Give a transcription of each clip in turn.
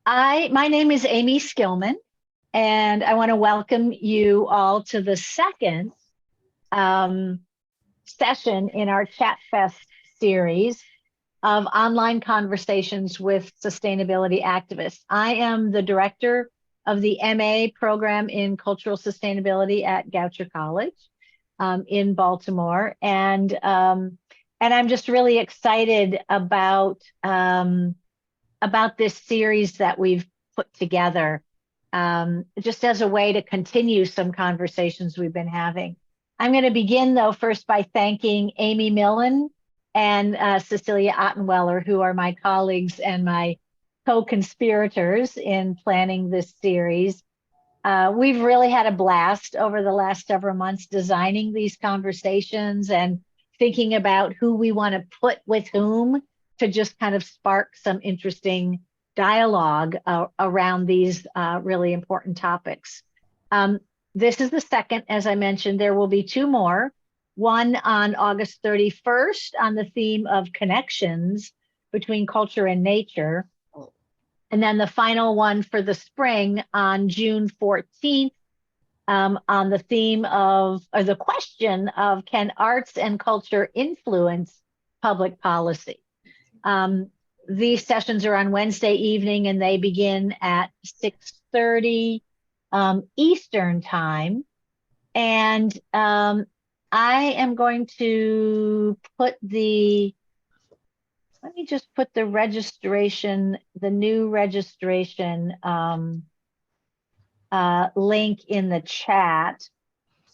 My name is Amy Skillman, and I want to welcome you all to the second um, session in our chatFEST series of online conversations with sustainability activists. I am the director of the MA program in cultural sustainability at Goucher College in Baltimore, and I'm just really excited about this series that we've put together, just as a way to continue some conversations we've been having. I'm going to begin, though, first by thanking Amy Millen and Cecelia Ottenweller, who are my colleagues and my co-conspirators in planning this series. We've really had a blast over the last several months designing these conversations and thinking about who we want to put with whom to just kind of spark some interesting dialogue around these really important topics. This is the second, as I mentioned. There will be two more, one on August 31st on the theme of connections between culture and nature, and then the final one for the spring on June 14th on the theme of, or the question of, can arts and culture influence public policy? These sessions are on Wednesday evening and they begin at 6:30 Eastern time. And I am going to put let me just put the registration, the new registration link in the chat,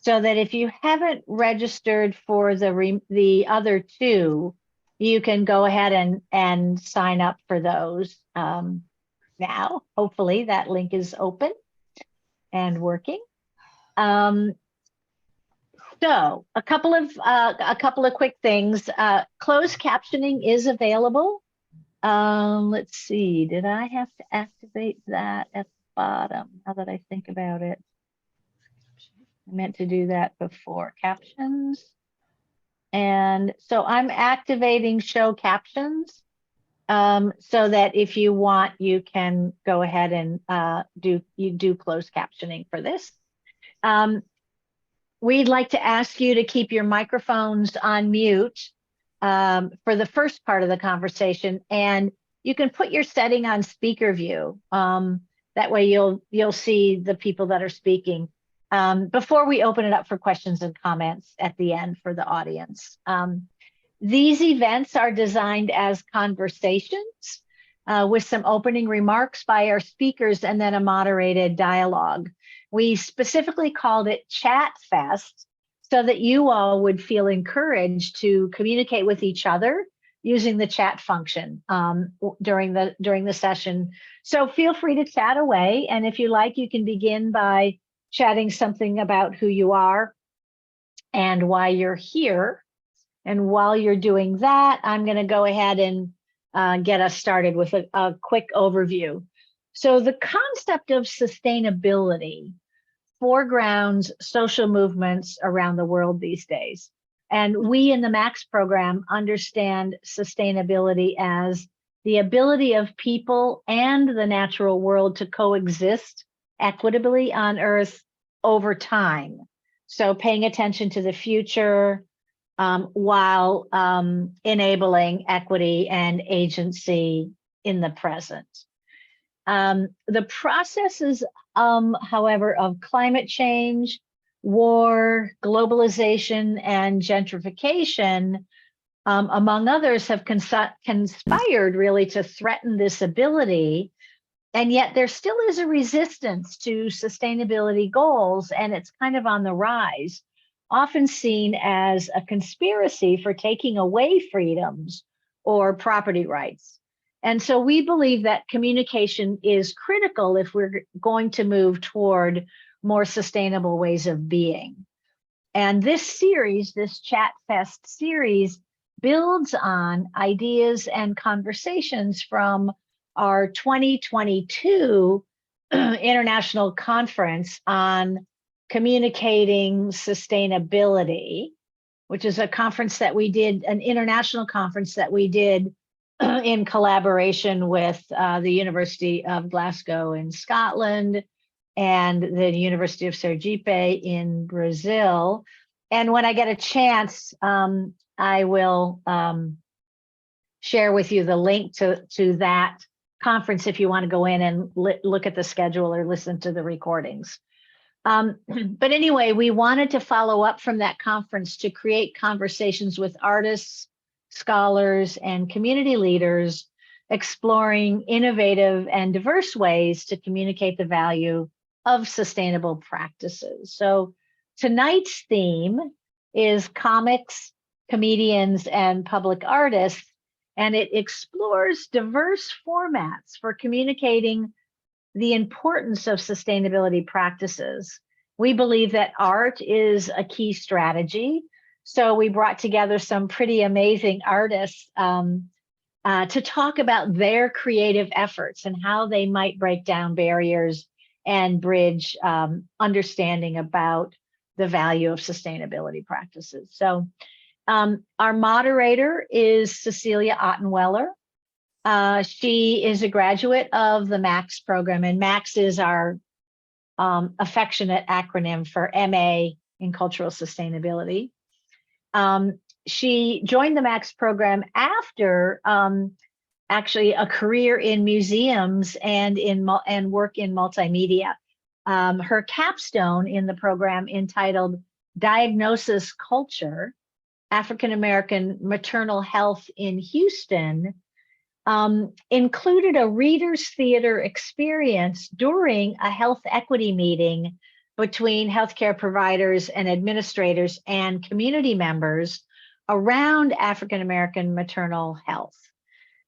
so that if you haven't registered for the other two, you can go ahead and sign up for those now. Hopefully that link is open and working. So a couple of quick things. Closed captioning is available. Let's see, did I have to activate that at the bottom? Now that I think about it, I meant to do that before. Captions. And so I'm activating show captions so that if you want, you can go ahead and do closed captioning for this. We'd like to ask you to keep your microphones on mute for the first part of the conversation, and you can put your setting on speaker view. That way you'll see the people that are speaking before we open it up for questions and comments at the end for the audience. These events are designed as conversations with some opening remarks by our speakers and then a moderated dialogue. We specifically called it chatFEST so that you all would feel encouraged to communicate with each other using the chat function during the session. So feel free to chat away, and if you like, you can begin by chatting something about who you are and why you're here. And while you're doing that, I'm going to go ahead and get us started with a quick overview. So the concept of sustainability foregrounds social movements around the world these days. And we in the MAX program understand sustainability as the ability of people and the natural world to coexist equitably on Earth over time. So paying attention to the future while enabling equity and agency in the present. The processes, however, of climate change, war, globalization, and gentrification, among others, have conspired really to threaten this ability. And yet there still is a resistance to sustainability goals, and it's kind of on the rise, often seen as a conspiracy for taking away freedoms or property rights. And so we believe that communication is critical if we're going to move toward more sustainable ways of being. And this series, this chatFEST series, builds on ideas and conversations from our 2022 International Conference on Communicating Sustainability, which is a conference that we did, an international conference that we did in collaboration with the University of Glasgow in Scotland and the University of Sergipe in Brazil. And when I get a chance, I will share with you the link to that conference if you want to go in and look at the schedule or listen to the recordings. But anyway, we wanted to follow up from that conference to create conversations with artists, scholars, and community leaders, exploring innovative and diverse ways to communicate the value of sustainable practices. So tonight's theme is comics, comedians, and public artists, and it explores diverse formats for communicating the importance of sustainability practices. We believe that art is a key strategy. So we brought together some pretty amazing artists to talk about their creative efforts and how they might break down barriers and bridge understanding about the value of sustainability practices. So our moderator is Cecelia Ottenweller. She is a graduate of the MAX program, and MAX is our affectionate acronym for MA in Cultural Sustainability. She joined the MAX program after actually a career in museums and work in multimedia. Her capstone in the program, entitled Diagnosis Culture, African American Maternal Health in Houston, included a reader's theater experience during a health equity meeting between healthcare providers and administrators and community members around African American maternal health.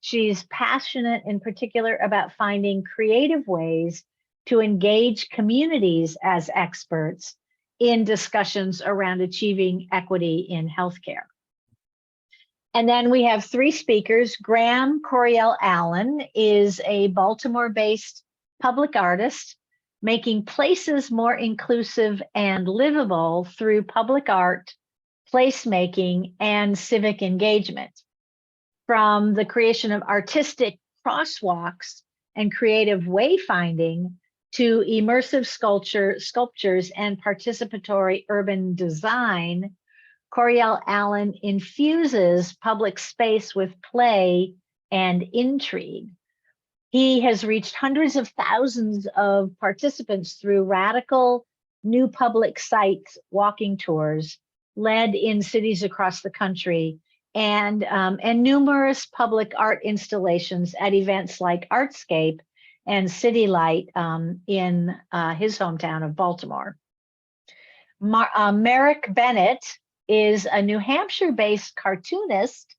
She's passionate in particular about finding creative ways to engage communities as experts in discussions around achieving equity in healthcare. And then we have three speakers. Graham Coreil-Allen is a Baltimore-based public artist, making places more inclusive and livable through public art, placemaking, and civic engagement. From the creation of artistic crosswalks and creative wayfinding to immersive sculptures and participatory urban design, Coreil-Allen infuses public space with play and intrigue. He has reached hundreds of thousands of participants through radical new public sites walking tours led in cities across the country, and numerous public art installations at events like Artscape and City Light in his hometown of Baltimore. Marek Bennett is a New Hampshire-based cartoonist,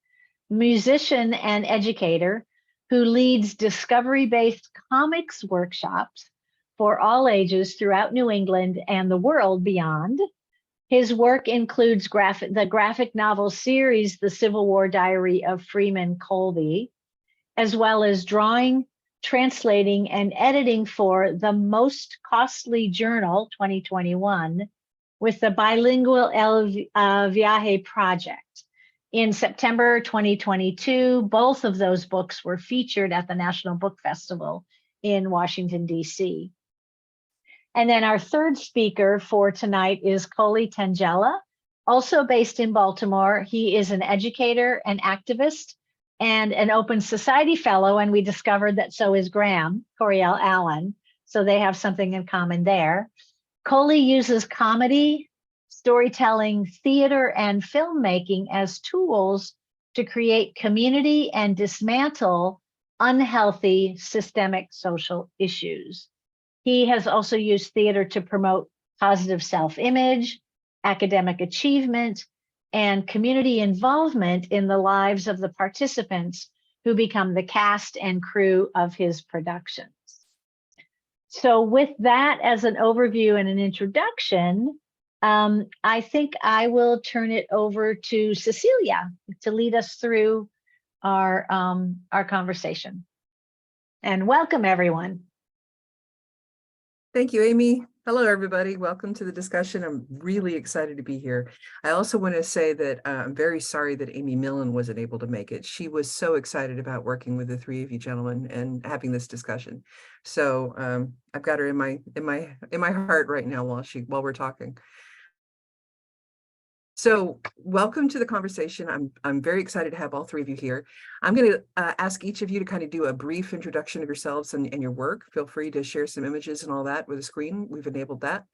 musician, and educator who leads discovery-based comics workshops for all ages throughout New England and the world beyond. His work includes the graphic novel series, The Civil War Diary of Freeman Colby, as well as drawing, translating, and editing for The Most Costly Journal 2021 with the Bilingual El Viaje Project. In September 2022, both of those books were featured at the National Book Festival in Washington, D.C. And then our third speaker for tonight is Koli Tengella, also based in Baltimore. He is an educator, an activist, and an Open Society Fellow, and we discovered that so is Graham Coreil-Allen, so they have something in common there. Koli uses comedy, storytelling, theater, and filmmaking as tools to create community and dismantle unhealthy systemic social issues. He has also used theater to promote positive self-image, academic achievement, and community involvement in the lives of the participants who become the cast and crew of his productions. So with that as an overview and an introduction, I think I will turn it over to Cecelia to lead us through our conversation. And welcome, everyone. Thank you, Amy. Hello, everybody. Welcome to the discussion. I'm really excited to be here. I also want to say that I'm very sorry that Amy Millen wasn't able to make it. She was so excited about working with the three of you gentlemen and having this discussion. So I've got her in my heart right now while we're talking. So welcome to the conversation. I'm very excited to have all three of you here. I'm going to ask each of you to kind of do a brief introduction of yourselves and your work. Feel free to share some images and all that with the screen. We've enabled that.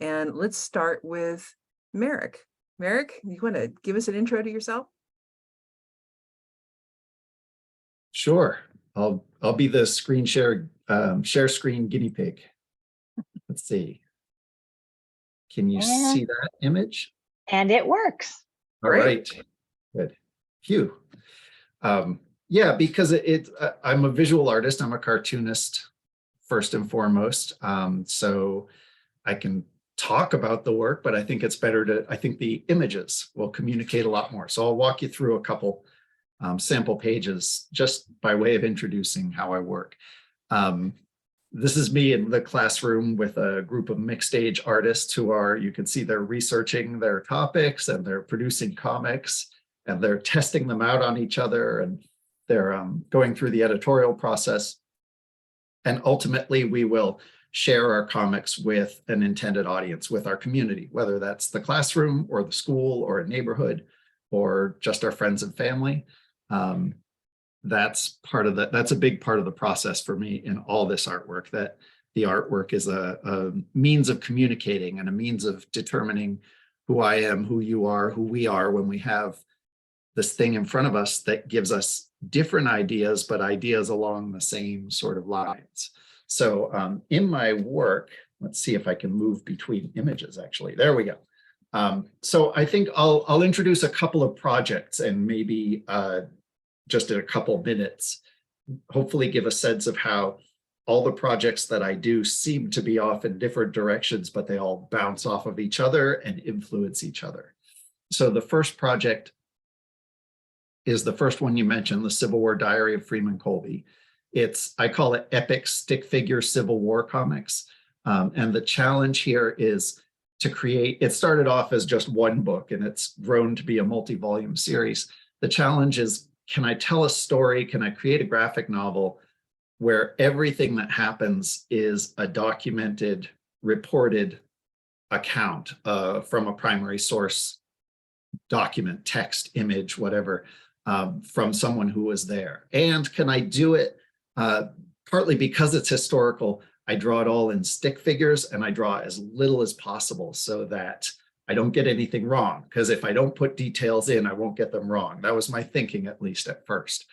And let's start with Marek. Marek, you want to give us an intro to yourself? Sure. I'll be the screen share screen guinea pig. Let's see. Can you see that image? And it works. All right. Good. Phew. Yeah, because I'm a visual artist. I'm a cartoonist first and foremost. So I can talk about the work, but I think it's better I think the images will communicate a lot more. So I'll walk you through a couple sample pages just by way of introducing how I work. This is me in the classroom with a group of mixed age artists who you can see they're researching their topics and they're producing comics and they're testing them out on each other and they're going through the editorial process. And ultimately we will share our comics with an intended audience, with our community, whether that's the classroom or the school or a neighborhood or just our friends and family. That's a big part of the process for me in all this artwork, that the artwork is a means of communicating and a means of determining who I am, who you are, who we are when we have this thing in front of us that gives us different ideas, but ideas along the same sort of lines. So in my work, let's see if I can move between images, actually. There we go. So I think I'll introduce a couple of projects and maybe just in a couple minutes, hopefully give a sense of how all the projects that I do seem to be off in different directions, but they all bounce off of each other and influence each other. So the first project is the first one you mentioned, the Civil War Diary of Freeman Colby. I call it epic stick figure Civil War comics. And the challenge here is to create, it started off as just one book and it's grown to be a multi-volume series. The challenge is, can I tell a story? Can I create a graphic novel where everything that happens is a documented, reported account from a primary source document, text, image, whatever, from someone who was there? And can I do it partly because it's historical? I draw it all in stick figures and I draw as little as possible so that I don't get anything wrong, because if I don't put details in, I won't get them wrong. That was my thinking, at least at first.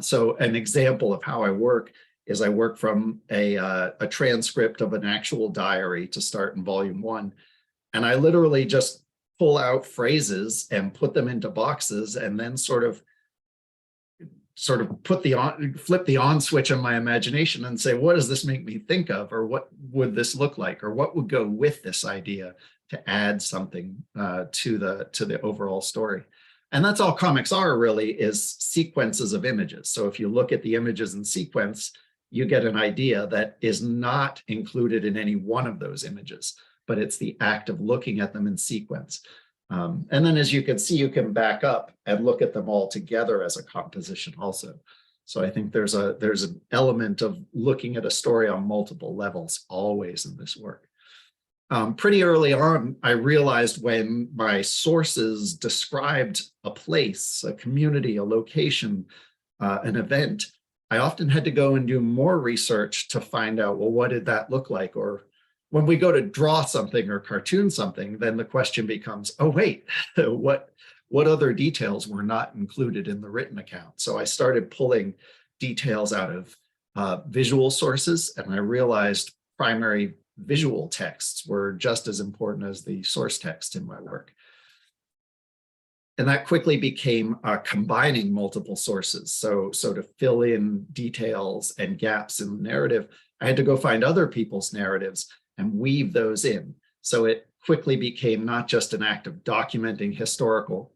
So an example of how I work is I work from a transcript of an actual diary to start in volume 1. And I literally just pull out phrases and put them into boxes and then sort of flip the on switch on my imagination and say, what does this make me think of? Or what would this look like? Or what would go with this idea to add something to the overall story? And that's all comics are, really, is sequences of images. So if you look at the images in sequence, you get an idea that is not included in any one of those images, but it's the act of looking at them in sequence. And then, as you can see, you can back up and look at them all together as a composition also. So I think there's an element of looking at a story on multiple levels always in this work. Pretty early on, I realized when my sources described a place, a community, a location, an event, I often had to go and do more research to find out, well, what did that look like? Or when we go to draw something or cartoon something, then the question becomes, oh, wait, what other details were not included in the written account? So I started pulling details out of visual sources, and I realized primary visual texts were just as important as the source text in my work. And that quickly became combining multiple sources. So to fill in details and gaps in the narrative, I had to go find other people's narratives and weave those in. So it quickly became not just an act of documenting historical,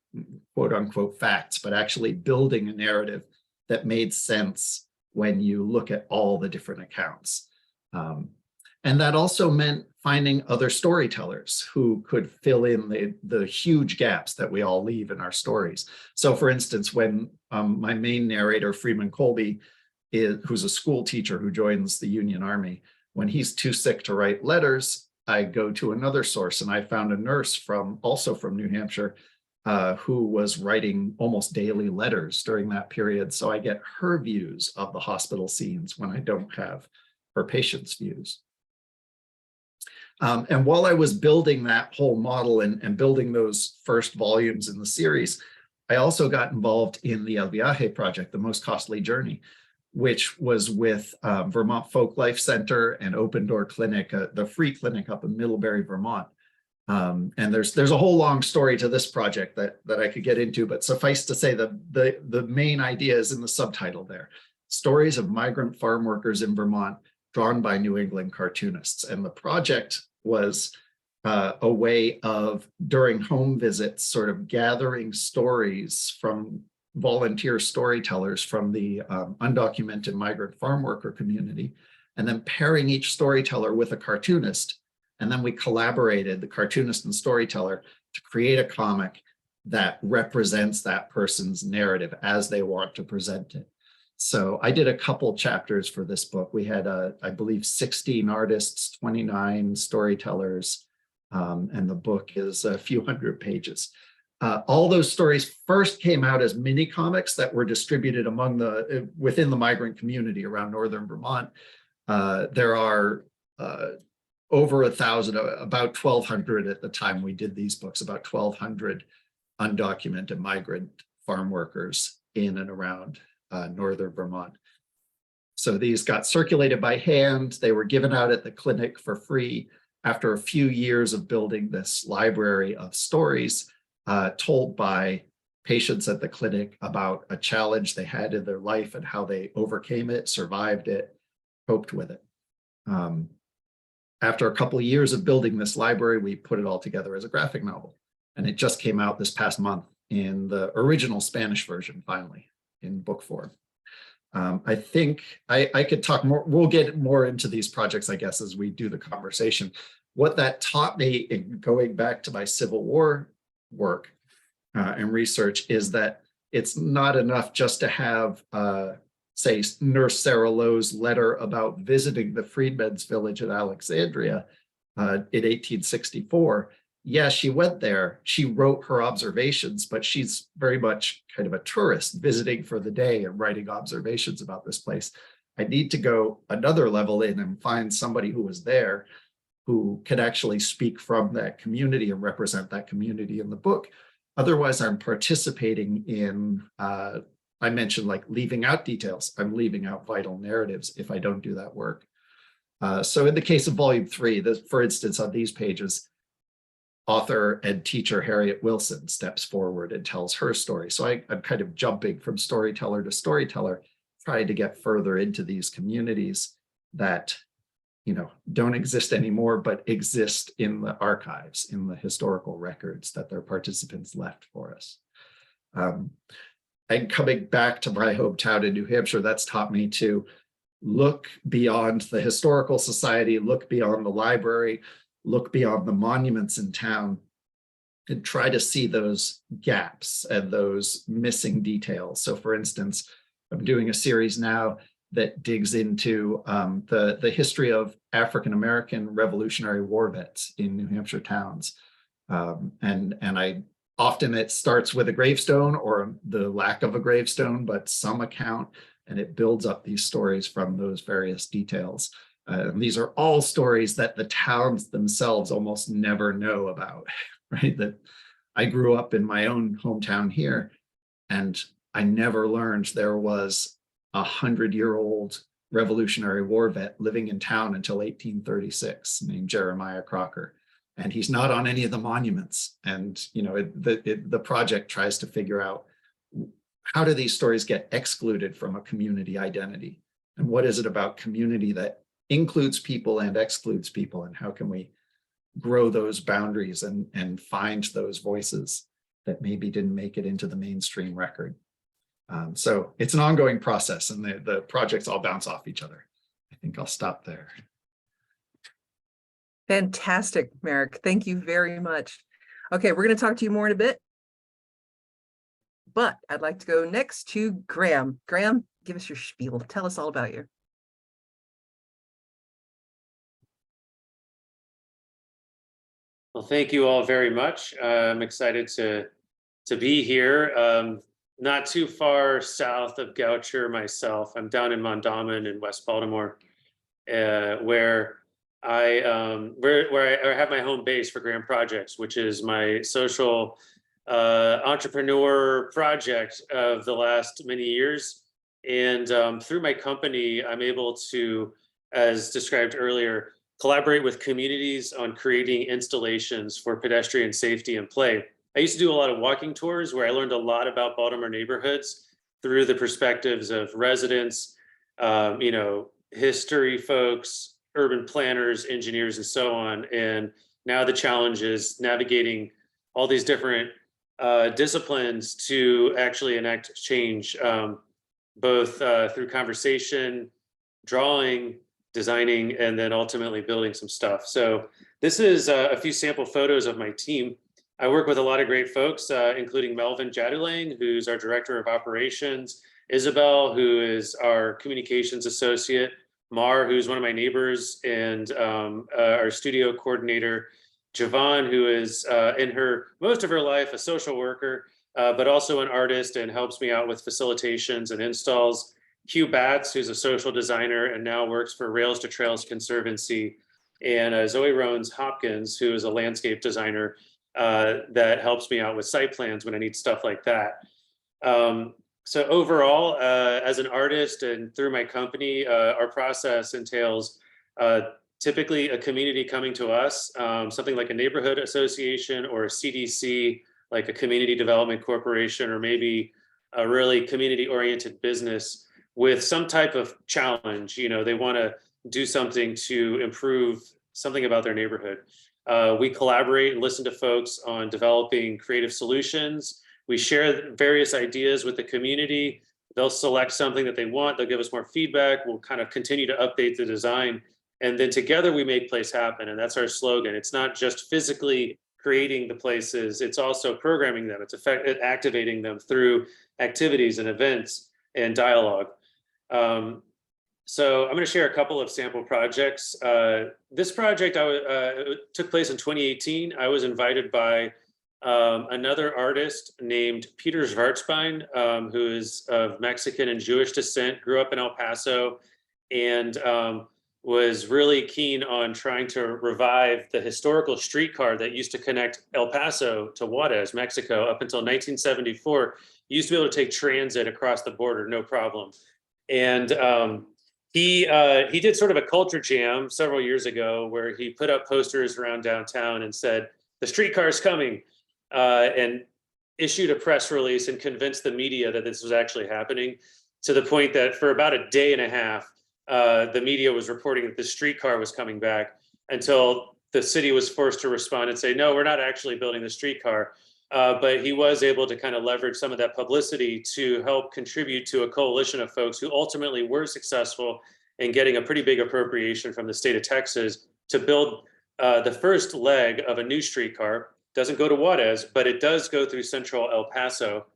quote unquote, facts, but actually building a narrative that made sense when you look at all the different accounts. And that also meant finding other storytellers who could fill in the huge gaps that we all leave in our stories. So for instance, when my main narrator, Freeman Colby, who's a school teacher who joins the Union Army, when he's too sick to write letters, I go to another source, and I found a nurse also from New Hampshire who was writing almost daily letters during that period. So I get her views of the hospital scenes when I don't have her patients' views. And while I was building that whole model and building those first volumes in the series, I also got involved in the El Viaje project, the Most Costly Journey, which was with Vermont Folk Life Center and Open Door Clinic, the free clinic up in Middlebury, Vermont. And there's a whole long story to this project that I could get into, but suffice to say the main idea is in the subtitle there: Stories of Migrant Farm Workers in Vermont, drawn by New England cartoonists. And the project was a way of, during home visits, sort of gathering stories from volunteer storytellers from the undocumented migrant farm worker community, and then pairing each storyteller with a cartoonist. And then we collaborated, the cartoonist and storyteller, to create a comic that represents that person's narrative as they want to present it. So I did a couple chapters for this book. We had, I believe, 16 artists, 29 storytellers, and the book is a few hundred pages. All those stories first came out as mini comics that were distributed within the migrant community around northern Vermont. There are over 1,000, about 1,200 at the time we did these books, about 1,200 undocumented migrant farm workers in and around northern Vermont. So these got circulated by hand. They were given out at the clinic for free after a few years of building this library of stories told by patients at the clinic about a challenge they had in their life and how they overcame it, survived it, coped with it. After a couple of years of building this library, we put it all together as a graphic novel. And it just came out this past month in the original Spanish version, finally, in book form. I think I could talk more, we'll get more into these projects, I guess, as we do the conversation. What that taught me in going back to my Civil War work and research is that it's not enough just to have, say, Nurse Sarah Lowe's letter about visiting the freedmen's village at Alexandria in 1864. Yeah, she went there, she wrote her observations, but she's very much kind of a tourist visiting for the day and writing observations about this place. I need to go another level in and find somebody who was there who can actually speak from that community and represent that community in the book. Otherwise, I'm participating in, I mentioned like leaving out details. I'm leaving out vital narratives if I don't do that work. So in the case of volume 3, for instance, on these pages, author and teacher Harriet Wilson steps forward and tells her story. So I'm kind of jumping from storyteller to storyteller, trying to get further into these communities that, you know, don't exist anymore, but exist in the archives, in the historical records that their participants left for us. And coming back to my hometown in New Hampshire, that's taught me to look beyond the historical society, look beyond the library, look beyond the monuments in town, and try to see those gaps and those missing details. So for instance, I'm doing a series now that digs into the history of African-American Revolutionary War vets in New Hampshire towns. And I often it starts with a gravestone or the lack of a gravestone, but some account, and it builds up these stories from those various details. These are all stories that the towns themselves almost never know about, right? That I grew up in my own hometown here, and I never learned there was a 100-year-old Revolutionary War vet living in town until 1836 named Jeremiah Crocker. And he's not on any of the monuments. And, you know, the project tries to figure out, how do these stories get excluded from a community identity? And what is it about community that includes people and excludes people? And how can we grow those boundaries and find those voices that maybe didn't make it into the mainstream record? So it's an ongoing process, and the projects all bounce off each other. I think I'll stop there. Fantastic, Marek. Thank you very much. Okay, we're going to talk to you more in a bit. But I'd like to go next to Graham. Graham, give us your spiel. Tell us all about you. Well, thank you all very much. I'm excited to be here. Not too far south of Goucher myself. I'm down in Mondawmin in West Baltimore, where I have my home base for Graham Projects, which is my social entrepreneur project of the last many years. And through my company, I'm able to, as described earlier, collaborate with communities on creating installations for pedestrian safety and play. I used to do a lot of walking tours where I learned a lot about Baltimore neighborhoods through the perspectives of residents, history folks, urban planners, engineers, and so on. And now the challenge is navigating all these different disciplines to actually enact change, both through conversation, drawing, designing, and then ultimately building some stuff. So this is a few sample photos of my team. I work with a lot of great folks, including Melvin Jadulang, who's our director of operations, Isabel, who is our communications associate, Mar, who's one of my neighbors, and our studio coordinator, Javon, who is in most of her life a social worker, but also an artist and helps me out with facilitations and installs. Hugh Batts, who's a social designer and now works for Rails to Trails Conservancy, and Zoe Rones Hopkins, who is a landscape designer that helps me out with site plans when I need stuff like that. So overall, as an artist and through my company, our process entails typically a community coming to us, something like a neighborhood association or a CDC, like a community development corporation, or maybe a really community-oriented business with some type of challenge. They want to do something to improve something about their neighborhood. We collaborate and listen to folks on developing creative solutions. We share various ideas with the community. They'll select something that they want. They'll give us more feedback. We'll kind of continue to update the design. And then together we make place happen. And that's our slogan. It's not just physically creating the places, it's also programming them. It's activating them through activities and events and dialogue. So I'm going to share a couple of sample projects. This project took place in 2018. I was invited by another artist named Peter Schwarzbein, who is of Mexican and Jewish descent, grew up in El Paso, and was really keen on trying to revive the historical streetcar that used to connect El Paso to Juarez, Mexico, up until 1974. You used to be able to take transit across the border, no problem. And he did sort of a culture jam several years ago where he put up posters around downtown and said, "The streetcar's coming," and issued a press release and convinced the media that this was actually happening, to the point that for about a day and a half, the media was reporting that the streetcar was coming back, until the city was forced to respond and say, "No, we're not actually building the streetcar." But he was able to kind of leverage some of that publicity to help contribute to a coalition of folks who ultimately were successful in getting a pretty big appropriation from the state of Texas to build the first leg of a new streetcar. Doesn't go to Juarez, but it does go through central El Paso.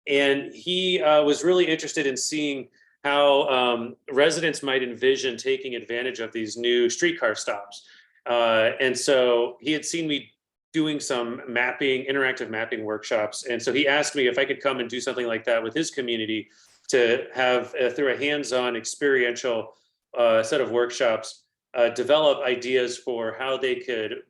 And he was really interested in seeing how residents might envision taking advantage of these new streetcar stops. And so he had seen me doing some interactive mapping workshops. And so he asked me if I could come and do something like that with his community, to have, through a hands-on experiential set of workshops, develop ideas for how they could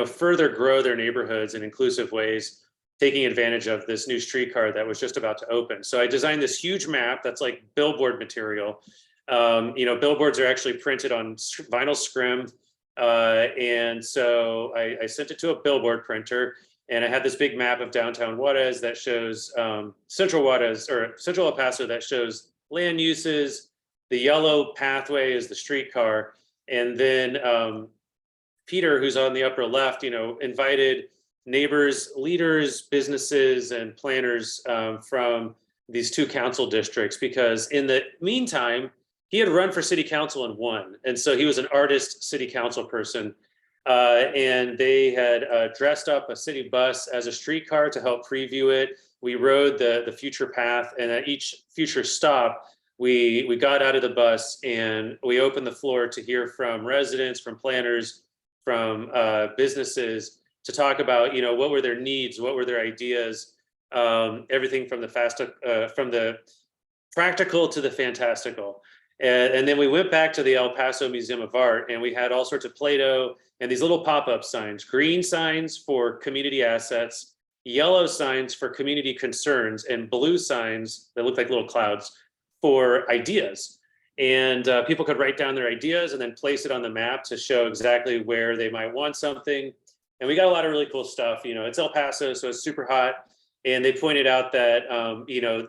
further grow their neighborhoods in inclusive ways, taking advantage of this new streetcar that was just about to open. So I designed this huge map that's like billboard material. Billboards are actually printed on vinyl scrim. And so I sent it to a billboard printer, and I had this big map of downtown Juarez that shows central Juarez, or central El Paso, that shows land uses. The yellow pathway is the streetcar. And then Peter, who's on the upper left, invited neighbors, leaders, businesses, and planners from these two council districts, because in the meantime, he had run for city council and won. And so he was an artist city council person. And they had dressed up a city bus as a streetcar to help preview it. We rode the future path, and at each future stop, we got out of the bus and we opened the floor to hear from residents, from planners, from businesses, to talk about, what were their needs, what were their ideas, everything from the practical to the fantastical. And then we went back to the El Paso Museum of Art, and we had all sorts of Play-Doh and these little pop-up signs, green signs for community assets, yellow signs for community concerns, and blue signs that look like little clouds for ideas. And people could write down their ideas and then place it on the map to show exactly where they might want something. And we got a lot of really cool stuff. It's El Paso, so it's super hot. And they pointed out that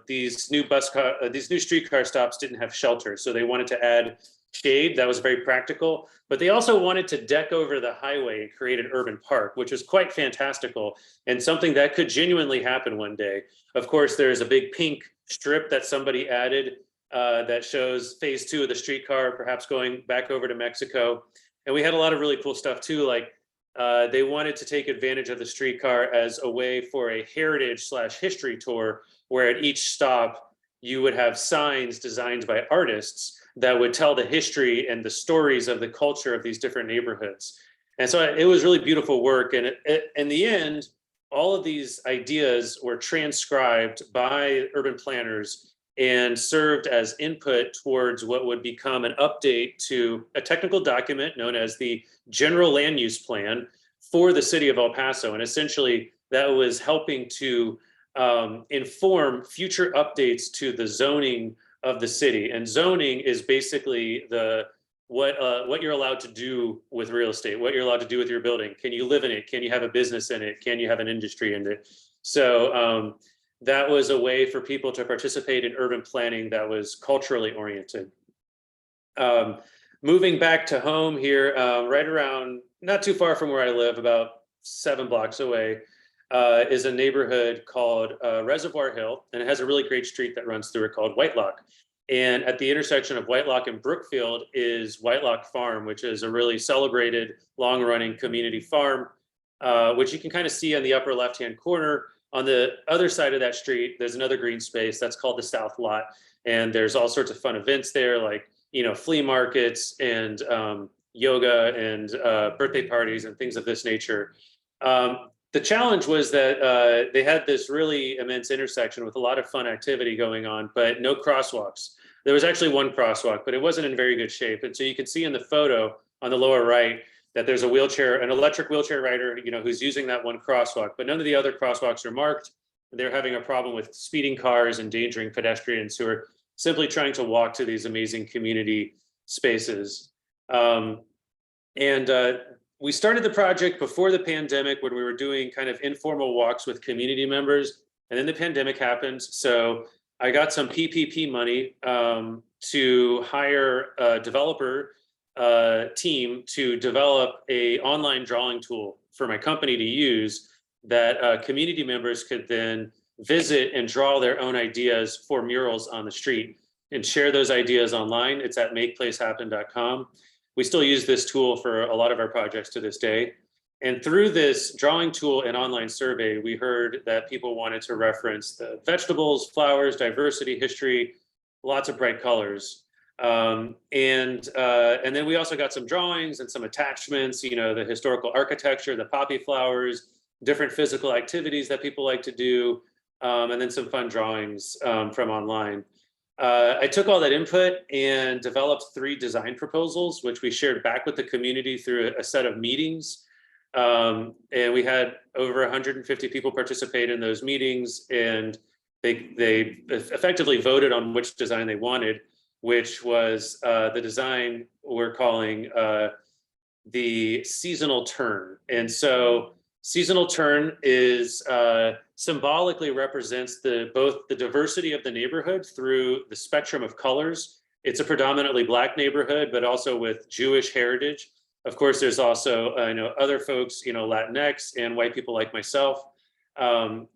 these new streetcar stops didn't have shelter, so they wanted to add shade. That was very practical. But they also wanted to deck over the highway and create an urban park, which was quite fantastical and something that could genuinely happen one day. Of course, there's a big pink strip that somebody added that shows phase 2 of the streetcar, perhaps going back over to Mexico. And we had a lot of really cool stuff too, like they wanted to take advantage of the streetcar as a way for a heritage/history tour, where at each stop you would have signs designed by artists that would tell the history and the stories of the culture of these different neighborhoods. And so it was really beautiful work. And in the end, all of these ideas were transcribed by urban planners and served as input towards what would become an update to a technical document known as the General Land Use Plan for the city of El Paso. And essentially that was helping to inform future updates to the zoning of the city. And zoning is basically what you're allowed to do with real estate, what you're allowed to do with your building. Can you live in it? Can you have a business in it? Can you have an industry in it? So that was a way for people to participate in urban planning that was culturally oriented. Moving back to home here, right around, not too far from where I live, about 7 blocks away, is a neighborhood called Reservoir Hill, and it has a really great street that runs through it called Whitelock. And at the intersection of Whitelock and Brookfield is Whitelock Farm, which is a really celebrated, long-running community farm, which you can kind of see on the upper left-hand corner. On the other side of that street, there's another green space that's called the South Lot. And there's all sorts of fun events there, like, flea markets and yoga and birthday parties and things of this nature. The challenge was that they had this really immense intersection with a lot of fun activity going on, but no crosswalks. There was actually one crosswalk, but it wasn't in very good shape. And so you can see in the photo on the lower right that there's an electric wheelchair rider, who's using that one crosswalk, but none of the other crosswalks are marked. They're having a problem with speeding cars, endangering pedestrians who are simply trying to walk to these amazing community spaces. We started the project before the pandemic, when we were doing kind of informal walks with community members, and then the pandemic happened. So I got some PPP money to hire a developer team to develop an online drawing tool for my company to use that community members could then visit and draw their own ideas for murals on the street and share those ideas online. It's at makeplacehappen.com. We still use this tool for a lot of our projects to this day. And through this drawing tool and online survey, we heard that people wanted to reference the vegetables, flowers, diversity, history, lots of bright colors. And then we also got some drawings and some attachments, the historical architecture, the poppy flowers, different physical activities that people like to do, and then some fun drawings from online. I took all that input and developed 3 design proposals, which we shared back with the community through a set of meetings. And we had over 150 people participate in those meetings, and they effectively voted on which design they wanted, which was the design we're calling the seasonal turn. And so seasonal turn is symbolically represents both the diversity of the neighborhood through the spectrum of colors. It's a predominantly Black neighborhood, but also with Jewish heritage. Of course, there's also other folks, Latinx and white people like myself. In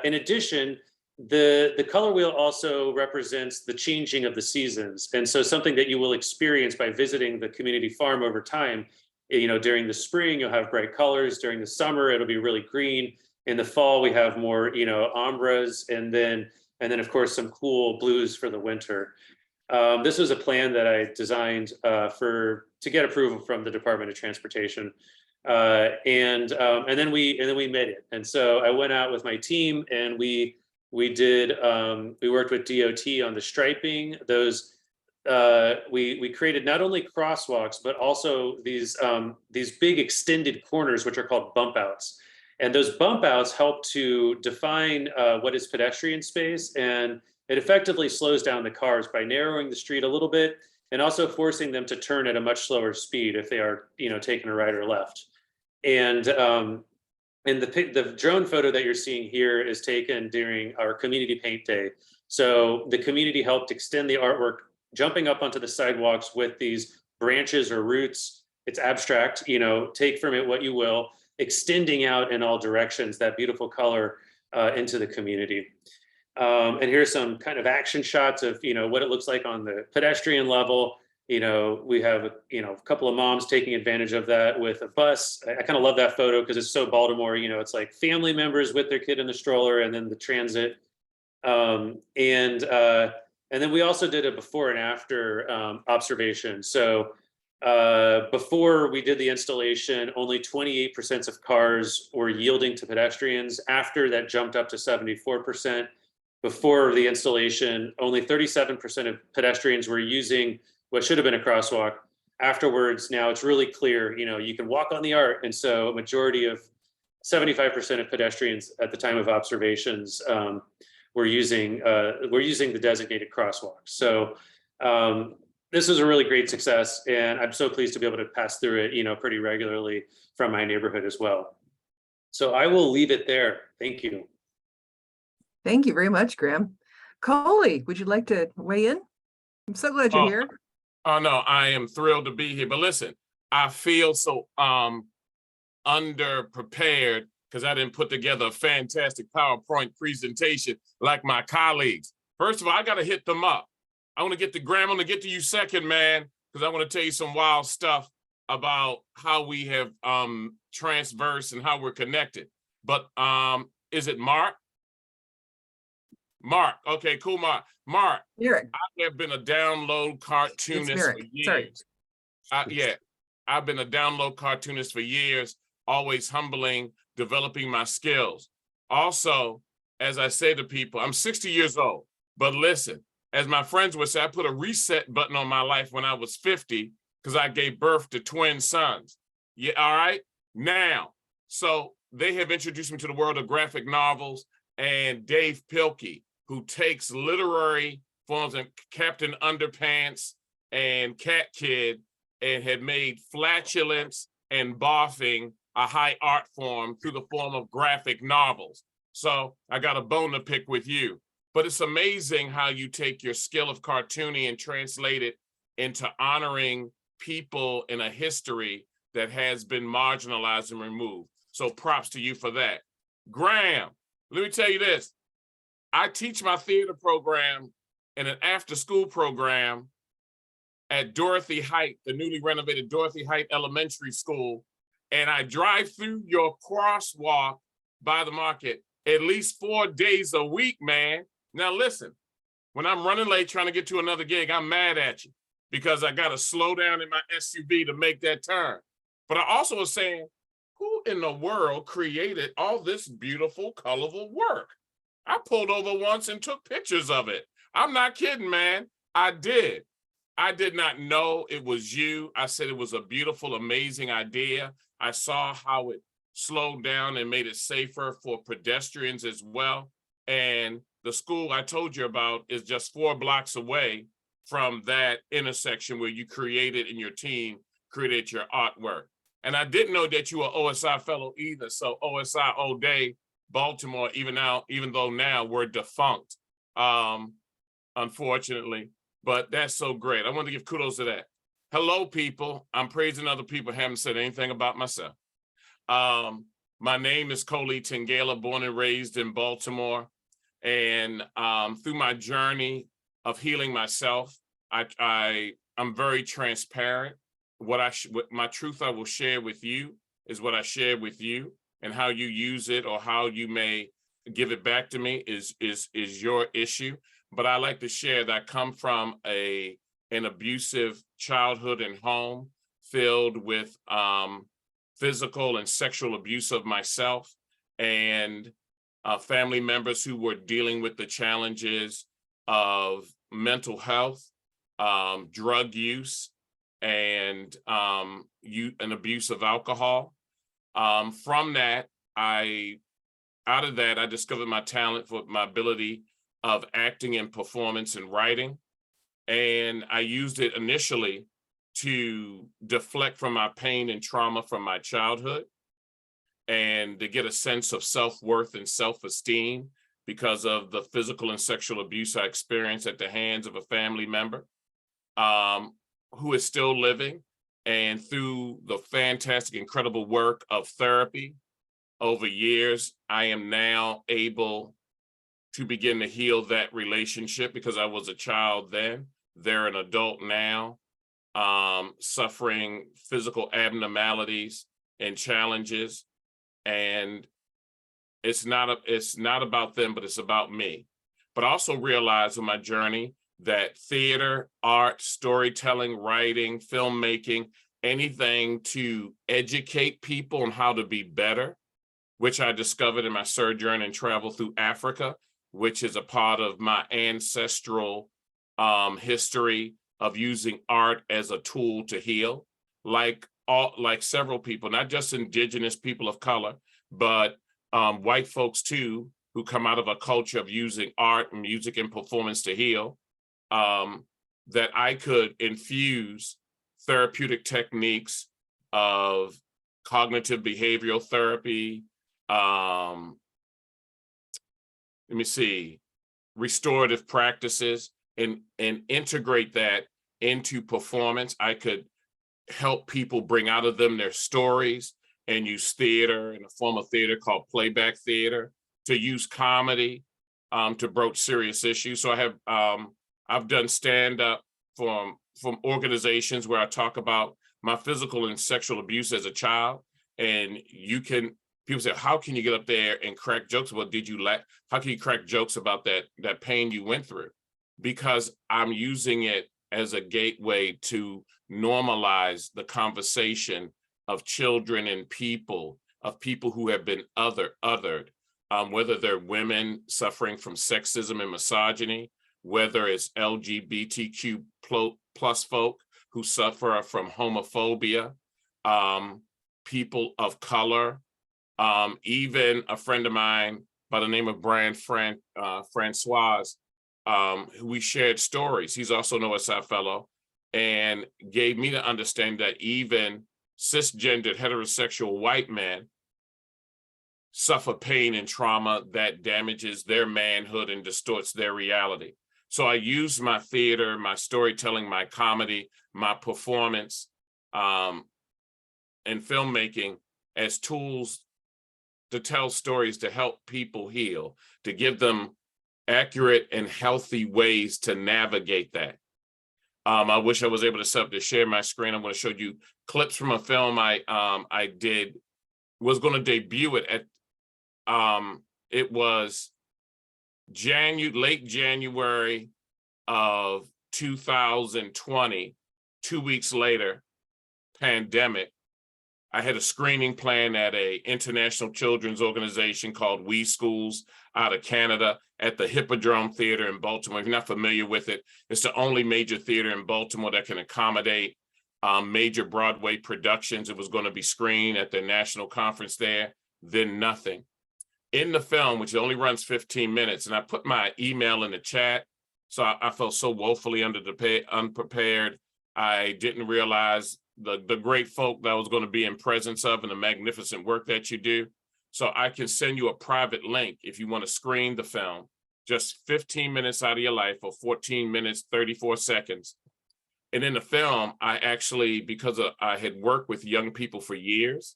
addition, the color wheel also represents the changing of the seasons. And so something that you will experience by visiting the community farm over time, during the spring, you'll have bright colors. During the summer, it'll be really green. In the fall, we have more, ombras, and then of course some cool blues for the winter. This was a plan that I designed to get approval from the Department of Transportation, and then we made it. And so I went out with my team, and we worked with DOT on the striping. Those we created not only crosswalks but also these big extended corners, which are called bump outs. And those bump outs help to define what is pedestrian space, and it effectively slows down the cars by narrowing the street a little bit and also forcing them to turn at a much slower speed if they are, taking a right or left. And the drone photo that you're seeing here is taken during our community paint day. So the community helped extend the artwork, jumping up onto the sidewalks with these branches or roots. It's abstract, take from it what you will, extending out in all directions, that beautiful color into the community. And here's some kind of action shots of, what it looks like on the pedestrian level. We have, a couple of moms taking advantage of that with a bus. I kind of love that photo because it's so Baltimore, it's like family members with their kid in the stroller, and then the transit. And then we also did a before and after observation. So before we did the installation, only 28% of cars were yielding to pedestrians. After, that jumped up to 74%. Before the installation, only 37% of pedestrians were using what should have been a crosswalk. Afterwards, now it's really clear, you can walk on the art. And so a majority of 75% of pedestrians at the time of observations were using the designated crosswalk. So this is a really great success, and I'm so pleased to be able to pass through it, pretty regularly from my neighborhood as well. So I will leave it there. Thank you. Thank you very much, Graham. Koli, would you like to weigh in? I'm so glad you're here. Oh no, I am thrilled to be here. But listen, I feel so underprepared because I didn't put together a fantastic PowerPoint presentation like my colleagues. First of all, I got to hit them up. I want to get to Graham. I'm going to get to you second, man, because I want to tell you some wild stuff about how we have transversed and how we're connected. But is it Mark? Mark. Okay, cool, Mark. Mark, Marek. I have been a download cartoonist for years. I've been a download cartoonist for years, always humbling, developing my skills. Also, as I say to people, I'm 60 years old, but listen, as my friends would say, I put a reset button on my life when I was 50 because I gave birth to twin sons. Yeah, all right? Now, so they have introduced me to the world of graphic novels, and Dave Pilkey, who takes literary forms and Captain Underpants and Cat Kid and had made flatulence and boffing a high art form through the form of graphic novels. So I got a bone to pick with you. But it's amazing how you take your skill of cartooning and translate it into honoring people in a history that has been marginalized and removed. So props to you for that. Graham, let me tell you this. I teach my theater program in an after-school program at Dorothy Height, the newly renovated Dorothy Height Elementary School, and I drive through your crosswalk by the market at least 4 days a week, man. Now listen, when I'm running late trying to get to another gig, I'm mad at you because I got to slow down in my SUV to make that turn. But I also was saying, who in the world created all this beautiful, colorful work? I pulled over once and took pictures of it. I'm not kidding, man. I did. I did not know it was you. I said it was a beautiful, amazing idea. I saw how it slowed down and made it safer for pedestrians as well. And the school I told you about is just 4 blocks away from that intersection where you created and your team created your artwork. And I didn't know that you were OSI fellow either. So OSI all day, Baltimore, even though now we're defunct, unfortunately, but that's so great. I want to give kudos to that. Hello, people. I'm praising other people. Haven't said anything about myself. My name is Koli Tengella, born and raised in Baltimore. And through my journey of healing myself, I'm very transparent. What my truth I will share with you is what I share with you, and how you use it or how you may give it back to me is your issue. But I like to share that I come from an abusive childhood and home filled with physical and sexual abuse of myself, and family members who were dealing with the challenges of mental health, drug use, and an abuse of alcohol. From that, I discovered my talent for my ability of acting and performance and writing. And I used it initially to deflect from my pain and trauma from my childhood, and to get a sense of self-worth and self-esteem because of the physical and sexual abuse I experienced at the hands of a family member who is still living. And through the fantastic, incredible work of therapy over years, I am now able to begin to heal that relationship, because I was a child then. They're an adult now, suffering physical abnormalities and challenges. And it's not about them, but it's about me. But I also realized in my journey that theater, art, storytelling, writing, filmmaking, anything to educate people on how to be better, which I discovered in my sojourn and travel through Africa, which is a part of my ancestral history of using art as a tool to heal, like several people, not just indigenous people of color, but white folks too, who come out of a culture of using art, music, and performance to heal, that I could infuse therapeutic techniques of cognitive behavioral therapy, restorative practices, and integrate that into performance. I could help people bring out of them their stories, and use theater in a form of theater called playback theater, to use comedy to broach serious issues. So I've done stand-up from organizations where I talk about my physical and sexual abuse as a child. And people say, how can you get up there and crack jokes? Well, how can you crack jokes about that pain you went through? Because I'm using it as a gateway to normalize the conversation of children and people who have been othered, whether they're women suffering from sexism and misogyny, whether it's LGBTQ plus folk who suffer from homophobia, people of color, even a friend of mine by the name of Brian Francois, who we shared stories. He's also an OSI fellow, and gave me to understand that even cisgendered heterosexual white men suffer pain and trauma that damages their manhood and distorts their reality. So I use my theater, my storytelling, my comedy, my performance, and filmmaking as tools to tell stories to help people heal, to give them accurate and healthy ways to navigate that. I wish I was able to set up to share my screen. I'm going to show you clips from a film I was going to debut it at. It was late January of 2020. 2 weeks later, pandemic. I had a screening plan at a international children's organization called We Schools out of Canada at the Hippodrome Theater in Baltimore. If you're not familiar with it, it's the only major theater in Baltimore that can accommodate major Broadway productions. It was going to be screened at the national conference there, then nothing. In the film, which only runs 15 minutes, and I put my email in the chat, so I felt so woefully unprepared. I didn't realize the great folk that I was going to be in presence of and the magnificent work that you do. So I can send you a private link if you want to screen the film, just 15 minutes out of your life, or 14 minutes, 34 seconds. And in the film, I actually, because I had worked with young people for years,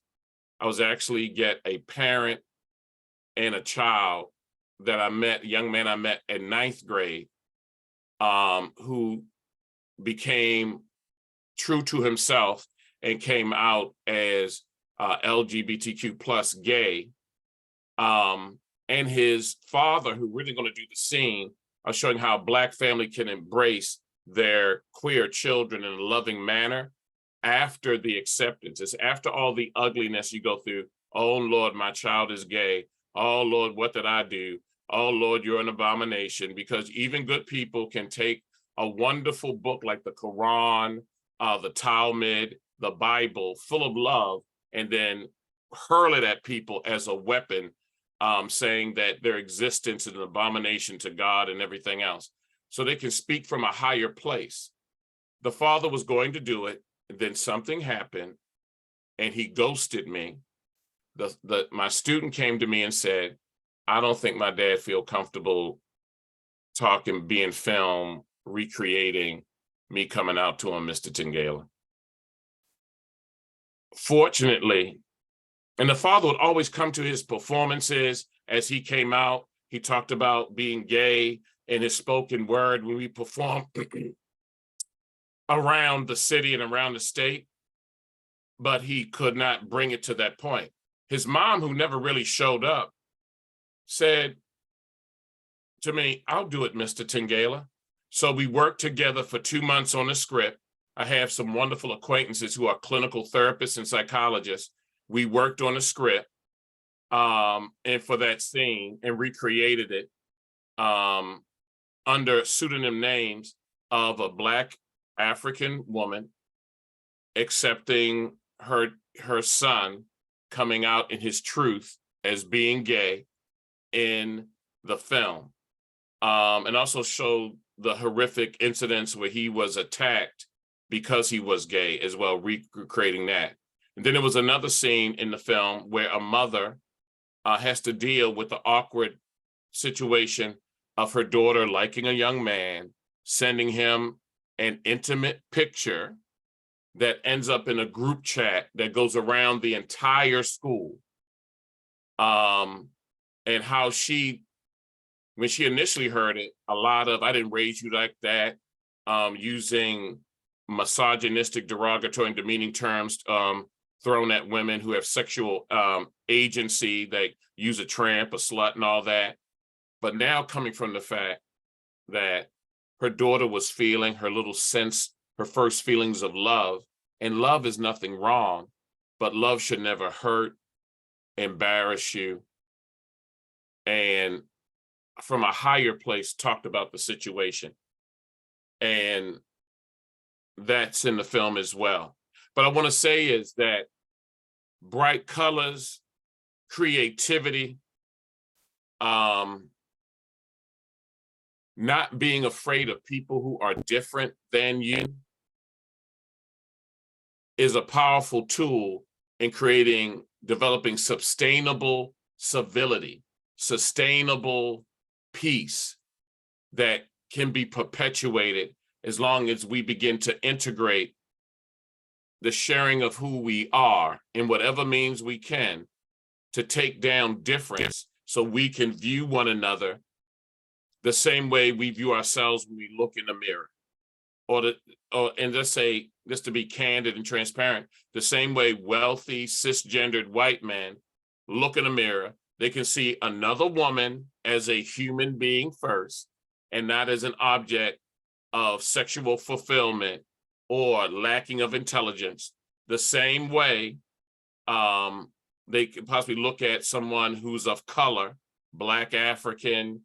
I was actually get a parent and a child that I met, a young man I met in 9th grade, who became true to himself and came out as LGBTQ plus gay. And his father, who really going to do the scene, are showing how a Black family can embrace their queer children in a loving manner after the acceptance. It's after all the ugliness you go through. Oh Lord, my child is gay. Oh Lord, what did I do? Oh Lord, you're an abomination. Because even good people can take a wonderful book like the Quran, the Talmud, the Bible, full of love, and then hurl it at people as a weapon, saying that their existence is an abomination to God and everything else. So they can speak from a higher place. The father was going to do it, and then something happened, and he ghosted me. My student came to me and said, I don't think my dad feel comfortable talking, being filmed, recreating me coming out to him, Mr. Tengella. Fortunately, and the father would always come to his performances as he came out. He talked about being gay in his spoken word when we performed around the city and around the state, but he could not bring it to that point. His mom, who never really showed up, said to me, I'll do it, Mr. Tengella. So we worked together for 2 months on the script. I have some wonderful acquaintances who are clinical therapists and psychologists. We worked on the script and for that scene and recreated it under pseudonym names of a Black African woman accepting her son coming out in his truth as being gay in the film, and also showed the horrific incidents where he was attacked because he was gay as well, recreating that. And then there was another scene in the film where a mother has to deal with the awkward situation of her daughter liking a young man, sending him an intimate picture that ends up in a group chat that goes around the entire school. And how she, when she initially heard it, a lot of, I didn't raise you like that, using misogynistic, derogatory, and demeaning terms thrown at women who have sexual agency. They use a tramp, a slut, and all that. But now coming from the fact that her daughter was feeling her little sense, her first feelings of love, and love is nothing wrong, but love should never hurt, embarrass you, and from a higher place talked about the situation. And that's in the film as well. But I want to say is that bright colors, creativity, not being afraid of people who are different than you is a powerful tool in developing sustainable civility, sustainable peace that can be perpetuated as long as we begin to integrate the sharing of who we are in whatever means we can to take down difference so we can view one another the same way we view ourselves when we look in the mirror. And just say, just to be candid and transparent, the same way wealthy, cisgendered white men look in a mirror, they can see another woman as a human being first, and not as an object of sexual fulfillment or lacking of intelligence. The same way they could possibly look at someone who's of color, Black, African,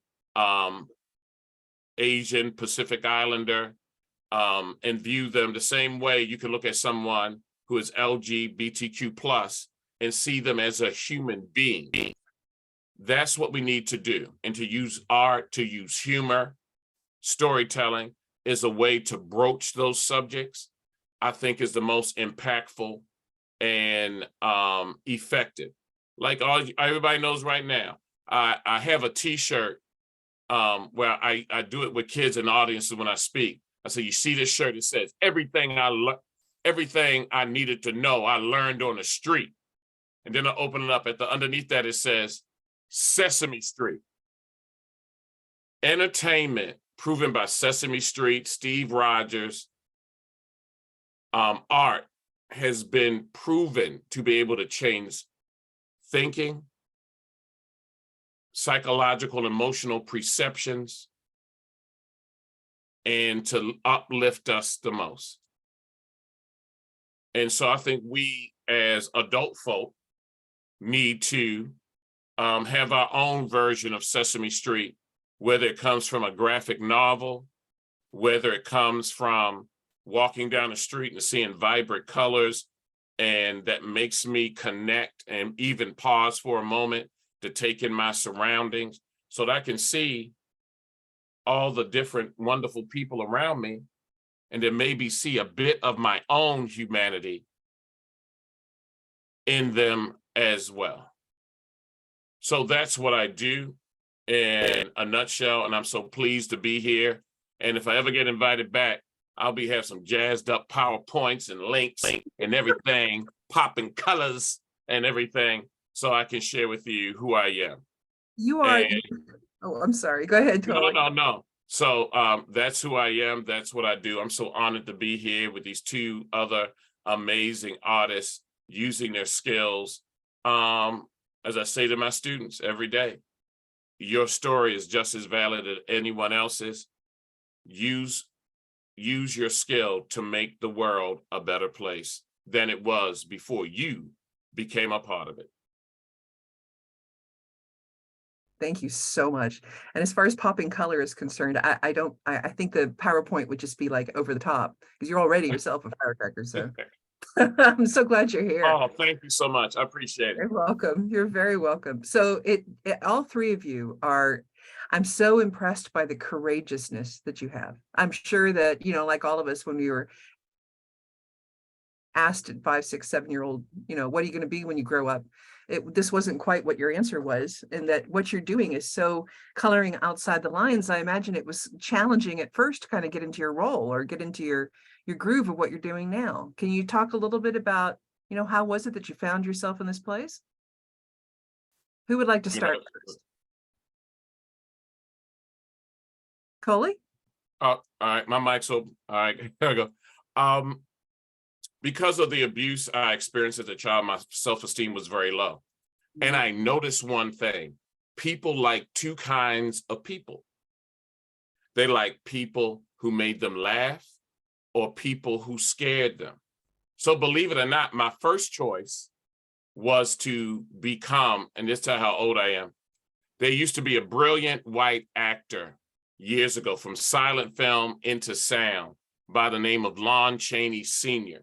Asian, Pacific Islander, and view them the same way you can look at someone who is LGBTQ plus and see them as a human being. That's what we need to do. And to use art, to use humor, storytelling is a way to broach those subjects, I think is the most impactful and effective. Like everybody knows right now, I have a t-shirt where I do it with kids and audiences when I speak. I say, you see this shirt, it says, everything I needed to know, I learned on the street. And then I open it up, underneath that it says Sesame Street. entertainment, proven by Sesame Street, Steve Rogers, art has been proven to be able to change thinking, psychological, emotional perceptions, and to uplift us the most. And so I think we as adult folk need to have our own version of Sesame Street, whether it comes from a graphic novel, whether it comes from walking down the street and seeing vibrant colors, and that makes me connect and even pause for a moment to take in my surroundings so that I can see all the different wonderful people around me, and then maybe see a bit of my own humanity in them as well. So that's what I do in a nutshell, and I'm so pleased to be here. And if I ever get invited back, I'll have some jazzed up PowerPoints and links and everything, popping colors and everything, so I can share with you who I am. You are, oh, I'm sorry, go ahead. No. So that's who I am, that's what I do. I'm so honored to be here with these two other amazing artists using their skills. As I say to my students every day, your story is just as valid as anyone else's. Use your skill to make the world a better place than it was before you became a part of it. Thank you so much. And as far as popping color is concerned, I think the PowerPoint would just be like over the top, because you're already yourself a firecracker. So I'm so glad you're here. Oh, thank you so much. I appreciate it. You're welcome. You're very welcome. So all three of you are, I'm so impressed by the courageousness that you have. I'm sure that, you know, like all of us, when we were asked at 5, 6, 7-year-old, you know, what are you going to be when you grow up? This wasn't quite what your answer was, and that what you're doing is so coloring outside the lines. I imagine it was challenging at first to kind of get into your role or get into your groove of what you're doing now. Can you talk a little bit about, you know, how was it that you found yourself in this place? Who would like to start first? Koli? All right, my mic's open. All right, here I go. Because of the abuse I experienced as a child, my self-esteem was very low. And I noticed one thing: people like two kinds of people. They like people who made them laugh or people who scared them. So believe it or not, my first choice was to become, and this tells how old I am, there used to be a brilliant white actor years ago from silent film into sound by the name of Lon Chaney Sr.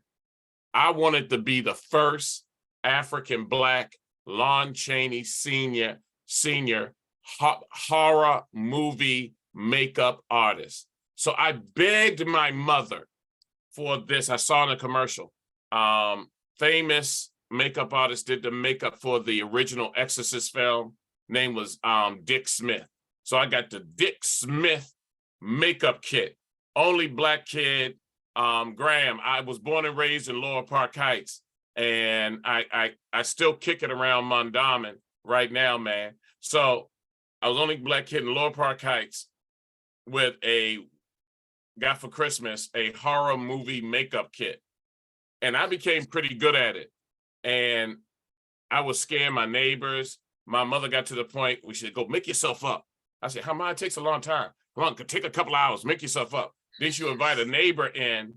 I wanted to be the first African Black Lon Chaney Sr. horror movie makeup artist. So I begged my mother for this. I saw in a commercial. Famous makeup artist did the makeup for the original Exorcist film. Name was Dick Smith. So I got the Dick Smith makeup kit. Only Black kid. Graham, I was born and raised in Lower Park Heights, and I still kick it around Mondawmin right now, man. So I was only Black kid in Lower Park Heights with got for Christmas a horror movie makeup kit. And I became pretty good at it. And I was scaring my neighbors. My mother got to the point where she said, go make yourself up. I said, how much? It takes a long time. Come on, take a couple hours, make yourself up. Then she would invite a neighbor in,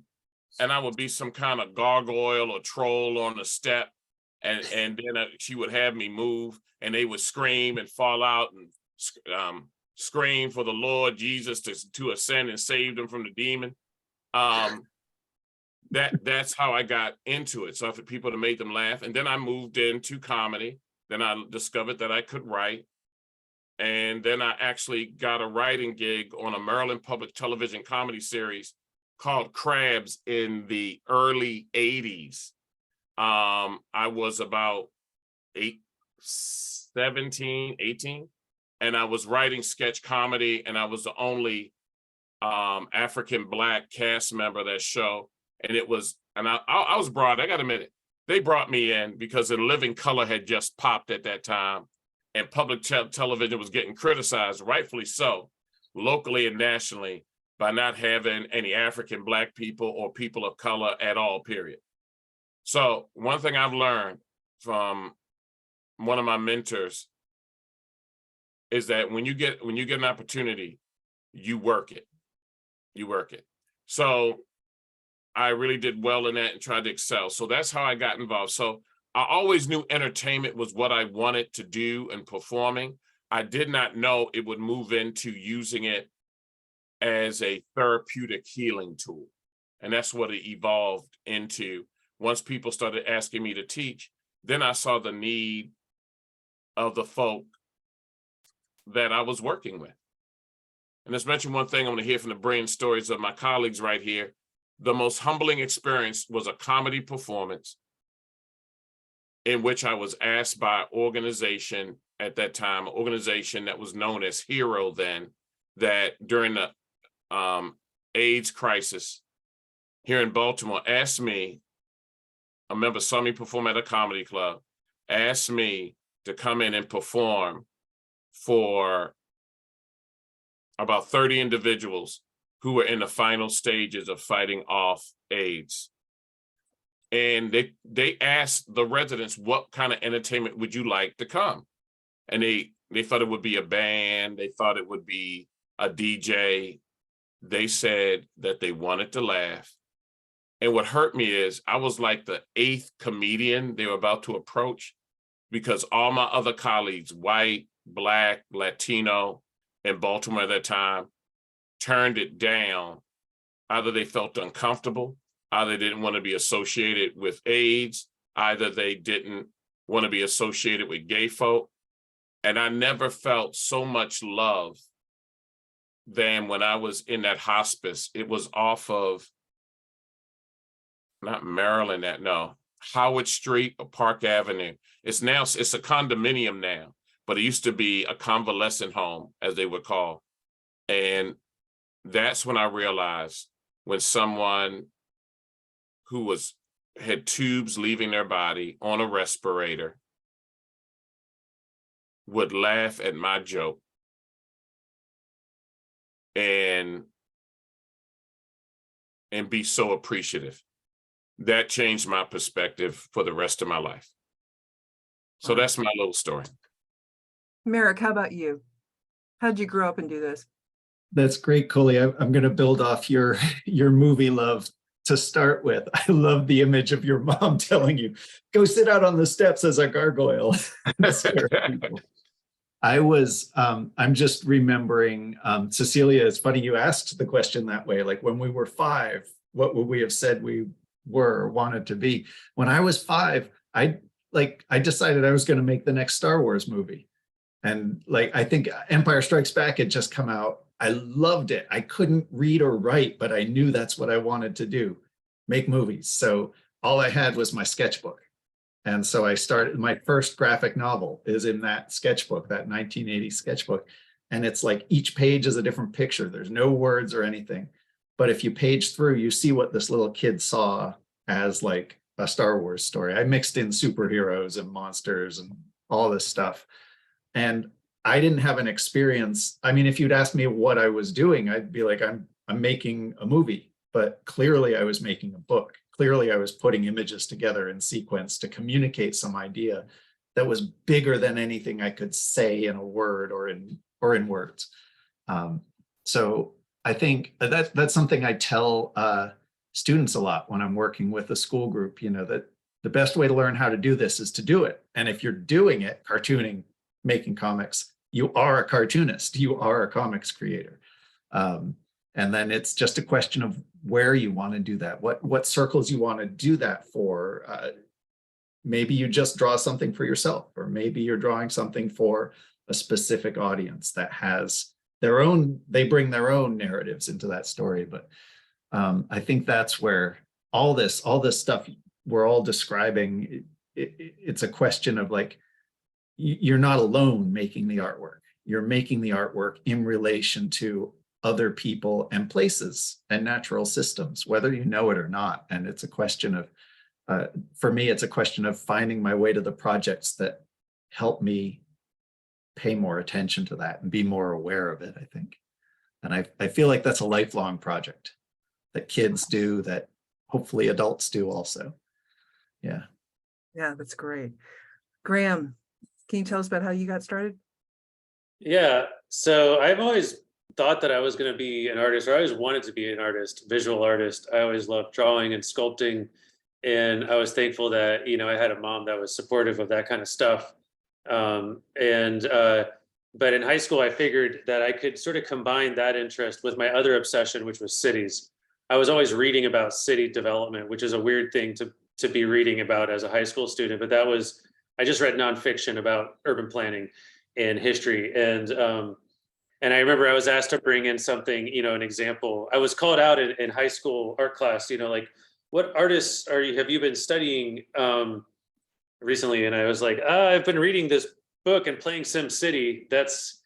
and I would be some kind of gargoyle or troll on the step. And then she would have me move, and they would scream and fall out and scream for the Lord Jesus to ascend and save them from the demon. That's how I got into it. So for people to make them laugh. And then I moved into comedy. Then I discovered that I could write. And then I actually got a writing gig on a Maryland Public Television comedy series called Crabs in the early 80s. I was about 17, 18, and I was writing sketch comedy, and I was the only African Black cast member of that show. And it was, and I was brought, I gotta admit it, they brought me in because In Living Color had just popped at that time. And public television was getting criticized, rightfully so. locally and nationally by not having any African Black people or people of color at all, period. So one thing I've learned from one of my mentors is that when you get an opportunity, you work it. You work it. So I really did well in that and tried to excel. So that's how I got involved. So I always knew entertainment was what I wanted to do and performing. I did not know it would move into using it as a therapeutic healing tool. And that's what it evolved into. Once people started asking me to teach, then I saw the need of the folk that I was working with. And let's mention one thing I want to hear from the brain stories of my colleagues right here. The most humbling experience was a comedy performance in which I was asked by an organization at that time, an organization that was known as HERO then, that during the AIDS crisis here in Baltimore asked me, a member saw me perform at a comedy club, asked me to come in and perform for about 30 individuals who were in the final stages of fighting off AIDS. And they asked the residents, what kind of entertainment would you like to come? And they thought it would be a band. They thought it would be a DJ. They said that they wanted to laugh. And what hurt me is I was like the 8th comedian they were about to approach, because all my other colleagues, white, Black, Latino, in Baltimore at that time, turned it down. Either they felt uncomfortable, either they didn't want to be associated with AIDS, either they didn't want to be associated with gay folk. And I never felt so much love than when I was in that hospice. It was off of, not Maryland, Howard Street or Park Avenue. It's a condominium now, but it used to be a convalescent home, as they would call. And that's when I realized when someone who had tubes leaving their body on a respirator would laugh at my joke and be so appreciative. That changed my perspective for the rest of my life. So that's my little story. Marek, how about you? How'd you grow up and do this? That's great, Koli. I'm going to build off your movie love to start with. I love the image of your mom telling you, go sit out on the steps as a gargoyle. I'm just remembering, Cecelia, it's funny you asked the question that way, like when we were 5, what would we have said we were or wanted to be? When I was 5, I decided I was going to make the next Star Wars movie. And I think Empire Strikes Back had just come out. I loved it. I couldn't read or write, but I knew that's what I wanted to do, make movies. So all I had was my sketchbook. And so I started, my first graphic novel is in that sketchbook, that 1980 sketchbook. And it's like each page is a different picture. There's no words or anything. But if you page through, you see what this little kid saw as like a Star Wars story. I mixed in superheroes and monsters and all this stuff. And I didn't have an experience. I mean, if you'd asked me what I was doing, I'd be like, I'm making a movie, but clearly I was making a book. Clearly I was putting images together in sequence to communicate some idea that was bigger than anything I could say in a word or in words. So I think that's something I tell students a lot when I'm working with a school group, that the best way to learn how to do this is to do it. And if you're doing it, cartooning, making comics, you are a cartoonist, you are a comics creator. And then it's just a question of where you want to do that, what circles you want to do that for. Maybe you just draw something for yourself, or maybe you're drawing something for a specific audience that has they bring their own narratives into that story. But I think that's where all this stuff we're all describing, it's a question of you're not alone making the artwork. You're making the artwork in relation to other people and places and natural systems, whether you know it or not. And it's a question of, for me, it's a question of finding my way to the projects that help me pay more attention to that and be more aware of it, I think. And I feel like that's a lifelong project that kids do, that hopefully adults do also. Yeah. Yeah, that's great. Graham, can you tell us about how you got started? Yeah, so I've always thought that I was going to be an artist, or I always wanted to be an artist, visual artist. I always loved drawing and sculpting, and I was thankful that, you know, I had a mom that was supportive of that kind of stuff. But in high school, I figured that I could sort of combine that interest with my other obsession, which was cities. I was always reading about city development, which is a weird thing to be reading about as a high school student, but that was, I just read nonfiction about urban planning and history. And I remember I was asked to bring in something, you know, an example. I was called out in high school art class, you know, like, what artists have you been studying recently? And I was like, I've been reading this book and playing Sim City. That's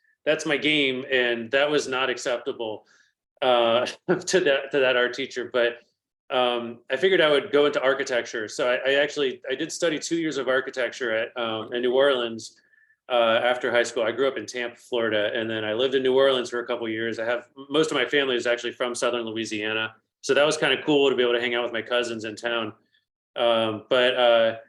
my game. And that was not acceptable to that art teacher. But I figured I would go into architecture. So I did study 2 years of architecture in New Orleans after high school. I grew up in Tampa, Florida, and then I lived in New Orleans for a couple of years. Most of my family is actually from Southern Louisiana. So that was kind of cool to be able to hang out with my cousins in town. But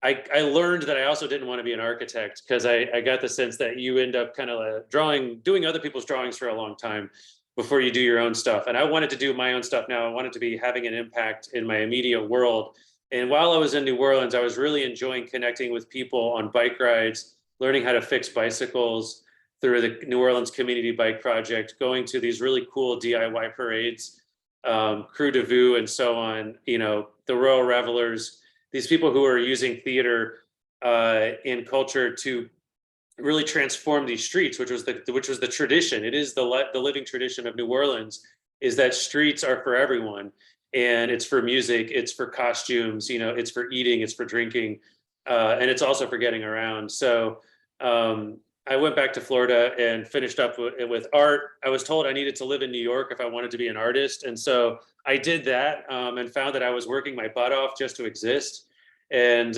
I learned that I also didn't want to be an architect, because I got the sense that you end up kind of doing other people's drawings for a long time before you do your own stuff. And I wanted to do my own stuff now. I wanted to be having an impact in my immediate world. And while I was in New Orleans, I was really enjoying connecting with people on bike rides, learning how to fix bicycles through the New Orleans Community Bike Project, going to these really cool DIY parades, Crew de Vue and so on, you know, the Royal Revelers, these people who are using theater and culture to really transform these streets, which was the tradition. It is the living tradition of New Orleans, is that streets are for everyone. And it's for music, it's for costumes, you know, it's for eating, it's for drinking, and it's also for getting around. So I went back to Florida and finished up with art. I was told I needed to live in New York if I wanted to be an artist. And so I did that and found that I was working my butt off just to exist. And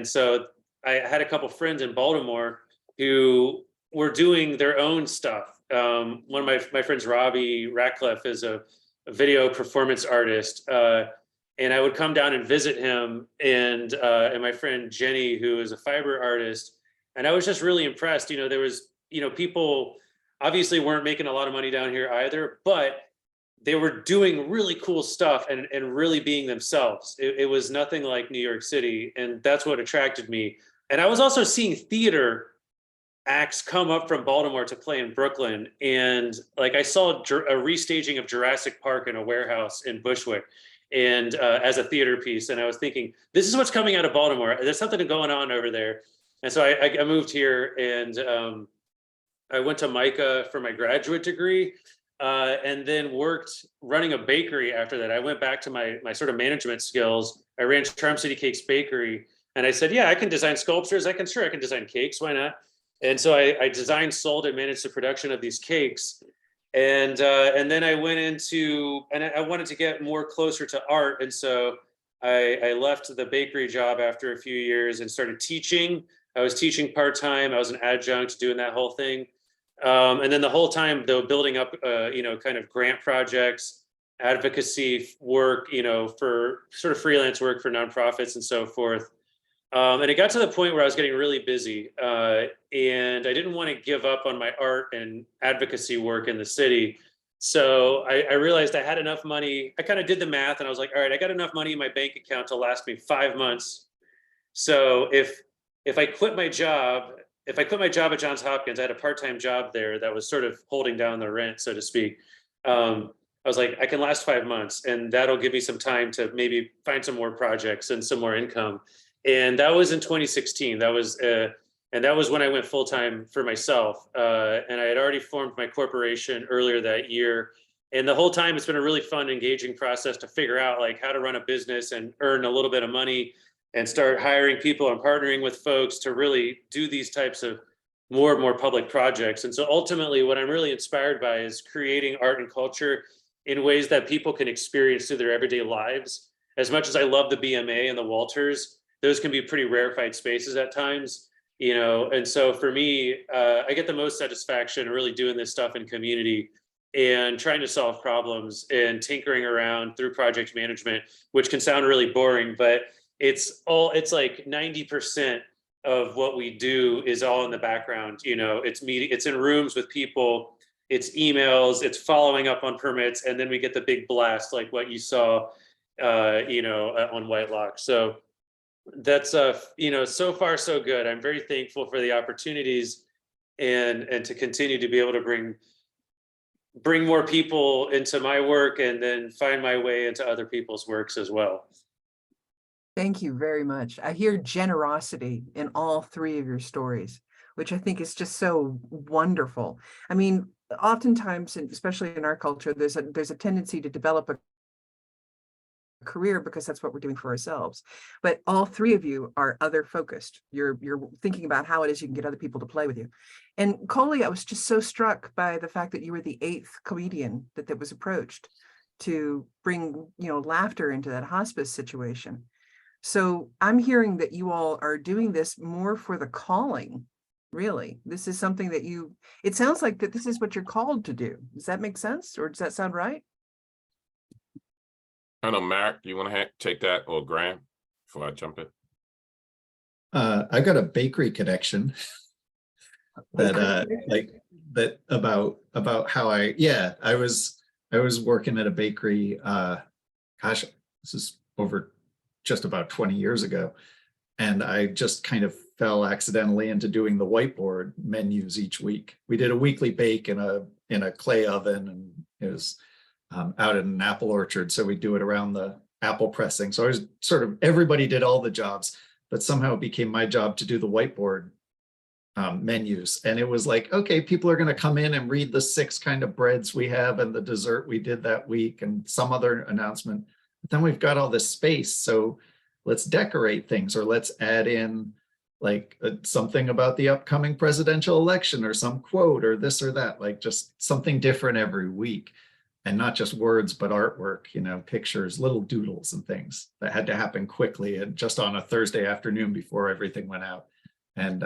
so I had a couple friends in Baltimore who were doing their own stuff. One of my friends, Robbie Ratcliffe, is a video performance artist. And I would come down and visit him, and my friend Jenny, who is a fiber artist. And I was just really impressed. You know, there was, you know, people obviously weren't making a lot of money down here either, but they were doing really cool stuff and really being themselves. It was nothing like New York City. And that's what attracted me. And I was also seeing theater acts come up from Baltimore to play in Brooklyn. And like, I saw a restaging of Jurassic Park in a warehouse in Bushwick, and as a theater piece. And I was thinking, this is what's coming out of Baltimore. There's something going on over there. And so I moved here, and I went to MICA for my graduate degree, and then worked running a bakery after that. I went back to my sort of management skills. I ran Charm City Cakes Bakery, and I said, yeah, I can design sculptures. I can design cakes. Why not? And so I designed, sold, and managed the production of these cakes. And then I went into, and I wanted to get more closer to art. And so I left the bakery job after a few years and started teaching. I was teaching part-time. I was an adjunct doing that whole thing. And then the whole time, though, building up, you know, kind of grant projects, advocacy work, you know, for sort of freelance work for nonprofits and so forth. And it got to the point where I was getting really busy, and I didn't want to give up on my art and advocacy work in the city. So I realized I had enough money. I kind of did the math, and I was like, all right, I got enough money in my bank account to last me 5 months. So if I quit my job at Johns Hopkins, I had a part-time job there that was sort of holding down the rent, so to speak. I was like, I can last 5 months, and that'll give me some time to maybe find some more projects and some more income. And that was in 2016. That was when I went full-time for myself. And I had already formed my corporation earlier that year. And the whole time, it's been a really fun, engaging process to figure out like how to run a business and earn a little bit of money and start hiring people and partnering with folks to really do these types of more and more public projects. And so ultimately, what I'm really inspired by is creating art and culture in ways that people can experience through their everyday lives. As much as I love the BMA and the Walters, those can be pretty rarefied spaces at times, you know. And so for me, I get the most satisfaction really doing this stuff in community and trying to solve problems and tinkering around through project management, which can sound really boring, but it's like 90% of what we do is all in the background. You know, it's meeting, it's in rooms with people, it's emails, it's following up on permits, and then we get the big blast like what you saw, you know, on Whitelock. So that's you know, so far so good. I'm very thankful for the opportunities and to continue to be able to bring more people into my work and then find my way into other people's works as well. Thank you very much. I hear generosity in all three of your stories, which I think is just so wonderful. I mean, oftentimes, and especially in our culture, there's a tendency to develop a career because that's what we're doing for ourselves. But all three of you are other focused. You're thinking about how it is you can get other people to play with you. And Koli, I was just so struck by the fact that you were the 8th comedian that was approached to bring, you know, laughter into that hospice situation. So I'm hearing that you all are doing this more for the calling, really. This is something that it sounds like that this is what you're called to do. Does that make sense? Or does that sound right? I don't know, Marek, do you want to take that, or Graham, before I jump in? I got a bakery connection that like that about how I was working at a bakery, gosh, this is over just about 20 years ago, and I just kind of fell accidentally into doing the whiteboard menus each week. We did a weekly bake in a clay oven, and it was out in an apple orchard, so we do it around the apple pressing. So I was sort of, everybody did all the jobs, but somehow it became my job to do the whiteboard menus. And it was like, okay, people are going to come in and read the 6 kind of breads we have and the dessert we did that week and some other announcement. But then we've got all this space, so let's decorate things, or let's add in like something about the upcoming presidential election, or some quote, or this or that, like just something different every week. And not just words, but artwork, you know, pictures, little doodles and things that had to happen quickly and just on a Thursday afternoon before everything went out. And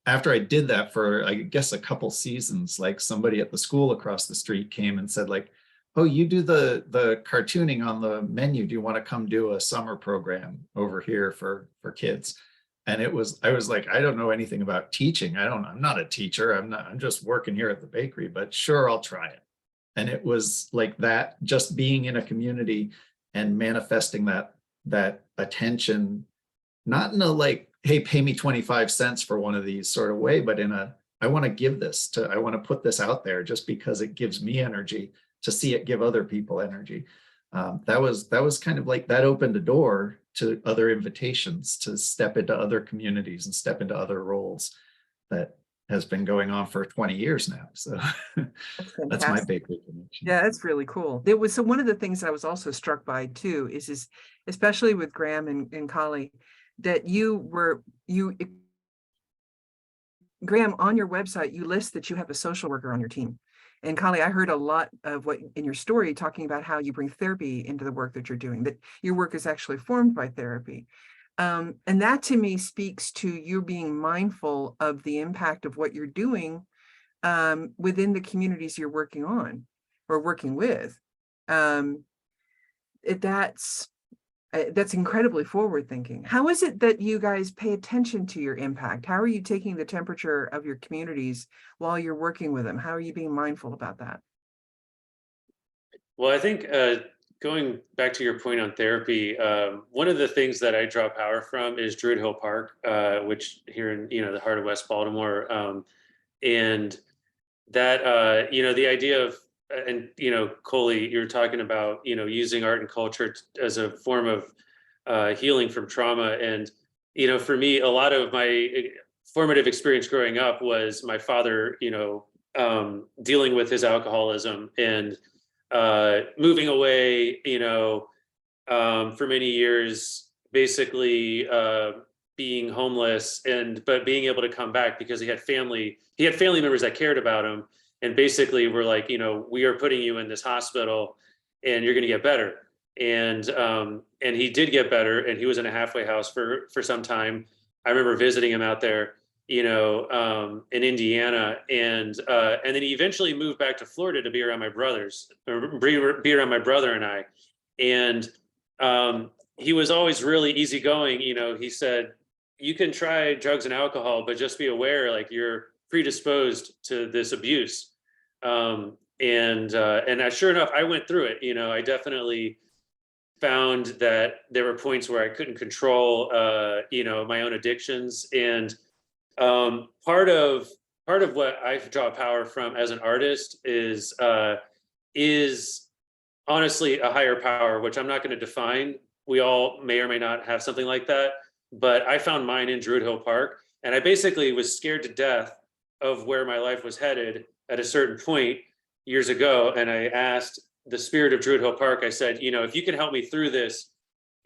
after I did that for, I guess, a couple seasons, like somebody at the school across the street came and said, like, oh, you do the cartooning on the menu. Do you want to come do a summer program over here for kids? And I was like, I don't know anything about teaching. I'm not a teacher. I'm just working here at the bakery, but sure, I'll try it. And it was like that, just being in a community and manifesting that attention, not in a like, hey, pay me 25 cents for one of these sort of way, but in a, I want to give this to, I want to put this out there just because it gives me energy to see it give other people energy. That was kind of like, that opened a door to other invitations to step into other communities and step into other roles that has been going on for 20 years now. So that's my bakery connection. Yeah, that's really cool. So one of the things I was also struck by too is especially with Graham and Koli, that Graham, on your website, you list that you have a social worker on your team. And Koli, I heard a lot of what in your story talking about how you bring therapy into the work that you're doing, that your work is actually formed by therapy. And that to me speaks to you being mindful of the impact of what you're doing within the communities you're working on or working with. That's incredibly forward thinking. How is it that you guys pay attention to your impact? How are you taking the temperature of your communities while you're working with them? How are you being mindful about that? Well, I think going back to your point on therapy, one of the things that I draw power from is Druid Hill Park, which here in the heart of West Baltimore, and that the idea of Koli, you're talking about using art and culture as a form of healing from trauma, and for me, a lot of my formative experience growing up was my father, dealing with his alcoholism and moving away, for many years, basically being homeless, but being able to come back because he had family members that cared about him, and basically were like, we are putting you in this hospital and you're going to get better. And he did get better, and he was in a halfway house for some time. I remember visiting him out there, in Indiana, and then he eventually moved back to Florida to be around my brothers, or be around my brother and I. And he was always really easygoing. He said, you can try drugs and alcohol, but just be aware, like, you're predisposed to this abuse. And sure enough, I went through it. I definitely found that there were points where I couldn't control, my own addictions. And part of what I draw power from as an artist is honestly a higher power, which I'm not going to define. We all may or may not have something like that, but I found mine in Druid Hill Park, and I basically was scared to death of where my life was headed at a certain point years ago. And I asked the spirit of Druid Hill Park, I said, if you can help me through this,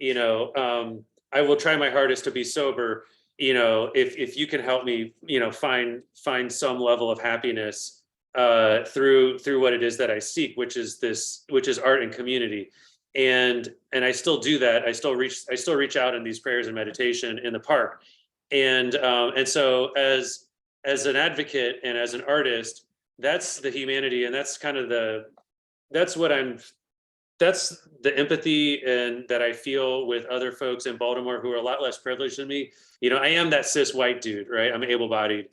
I will try my hardest to be sober. If you can help me, find some level of happiness through what it is that I seek, which is art and community. And I still do that. I still reach out in these prayers and meditation in the park. And so as an advocate and as an artist, that's the humanity, and that's kind of that's the empathy and that I feel with other folks in Baltimore who are a lot less privileged than me. I am that cis white dude, right? I'm able-bodied.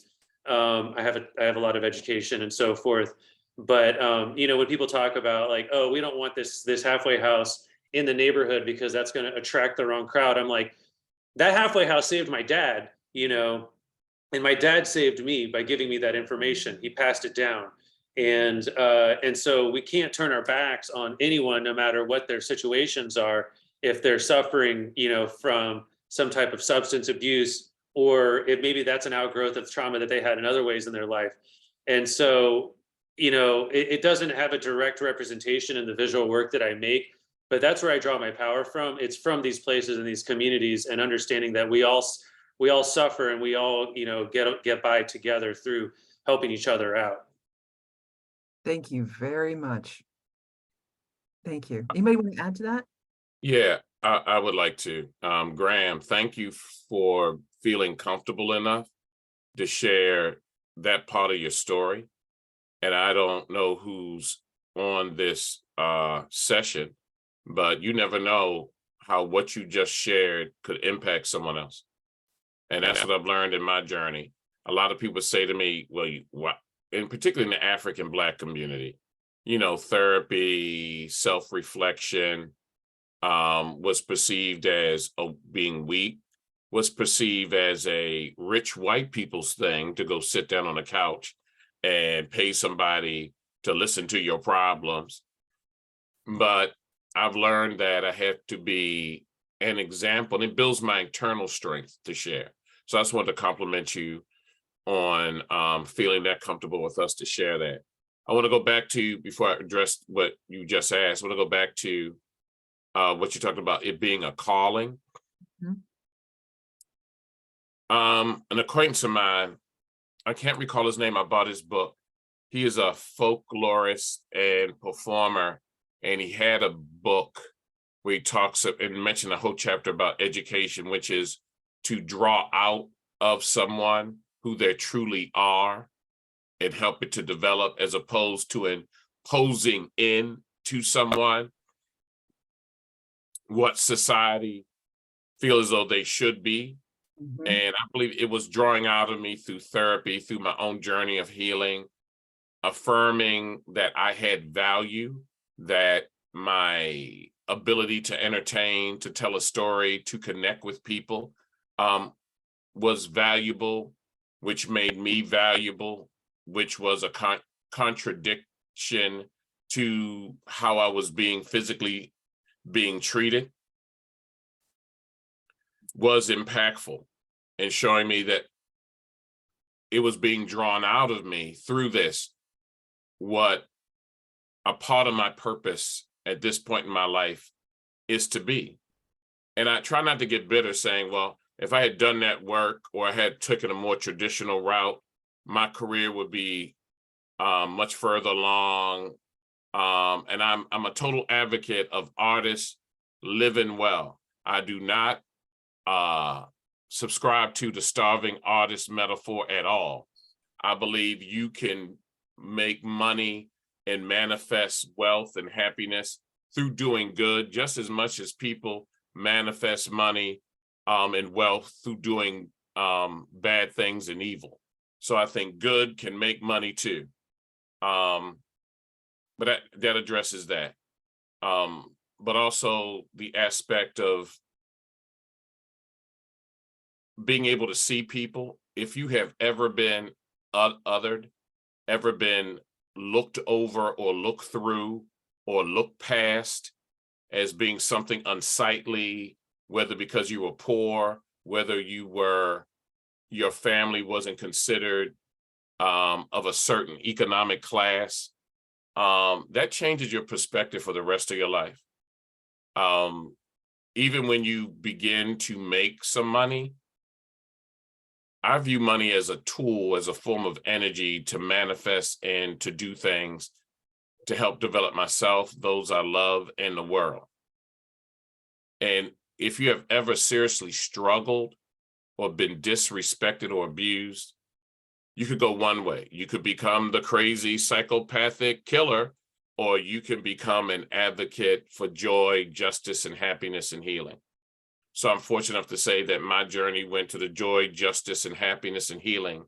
I have a lot of education and so forth. But when people talk about, like, oh, we don't want this halfway house in the neighborhood because that's going to attract the wrong crowd, I'm like, that halfway house saved my dad, and my dad saved me by giving me that information. He passed it down. And so we can't turn our backs on anyone, no matter what their situations are, if they're suffering, from some type of substance abuse, or if maybe that's an outgrowth of trauma that they had in other ways in their life. And so, it doesn't have a direct representation in the visual work that I make, but that's where I draw my power from. It's from these places and these communities, and understanding that we all suffer, and we all, get by together through helping each other out. Thank you very much. Thank you. Anybody want to add to that? Yeah, I would like to. Graham, thank you for feeling comfortable enough to share that part of your story. And I don't know who's on this session, but you never know how what you just shared could impact someone else. And that's what I've learned in my journey. A lot of people say to me, well, and particularly in the African Black community, therapy, self-reflection was perceived as being weak, was perceived as a rich white people's thing to go sit down on a couch and pay somebody to listen to your problems. But I've learned that I have to be an example, and it builds my internal strength to share. So I just wanted to compliment you on feeling that comfortable with us to share that. I want to go back to, before I address what you just asked, I want to go back to what you talked about, it being a calling. An acquaintance of mine, I can't recall his name, I bought his book. He is a folklorist and performer, and he had a book where he talks and mentioned a whole chapter about education, which is to draw out of someone who they truly are and help it to develop, as opposed to imposing in to someone what society feels as though they should be. And I believe it was drawing out of me through therapy, through my own journey of healing, affirming that I had value, that my ability to entertain, to tell a story, to connect with people was valuable, which made me valuable, which was a contradiction to how I was physically being treated, was impactful in showing me that it was being drawn out of me through this, what a part of my purpose at this point in my life is to be. And I try not to get bitter saying, well, if I had done that work, or I had taken a more traditional route, my career would be much further along. And I'm a total advocate of artists living well. I do not subscribe to the starving artist metaphor at all. I believe you can make money and manifest wealth and happiness through doing good just as much as people manifest money and wealth through doing bad things and evil. So I think good can make money too. But that addresses that. But also the aspect of being able to see people. If you have ever been othered, ever been looked over or looked through or looked past as being something unsightly, whether because you were poor, whether your family wasn't considered of a certain economic class, that changes your perspective for the rest of your life. Even when you begin to make some money, I view money as a tool, as a form of energy to manifest and to do things to help develop myself, those I love, and the world. And if you have ever seriously struggled or been disrespected or abused, you could go one way. You could become the crazy psychopathic killer, or you can become an advocate for joy, justice, and happiness and healing. So I'm fortunate enough to say that my journey went to the joy, justice, and happiness and healing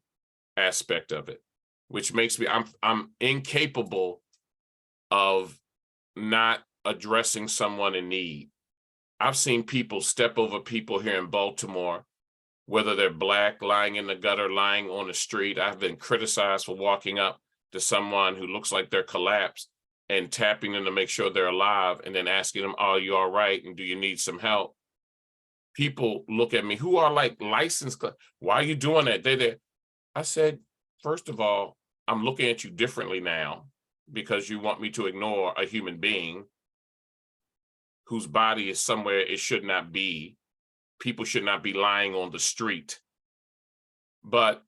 aspect of it, which makes me, I'm incapable of not addressing someone in need. I've seen people step over people here in Baltimore, whether they're Black, lying in the gutter, lying on the street. I've been criticized for walking up to someone who looks like they're collapsed and tapping them to make sure they're alive, and then asking them, are you all right? And do you need some help? People look at me who are like licensed. Why are you doing that? I said, first of all, I'm looking at you differently now because you want me to ignore a human being whose body is somewhere it should not be. People should not be lying on the street. But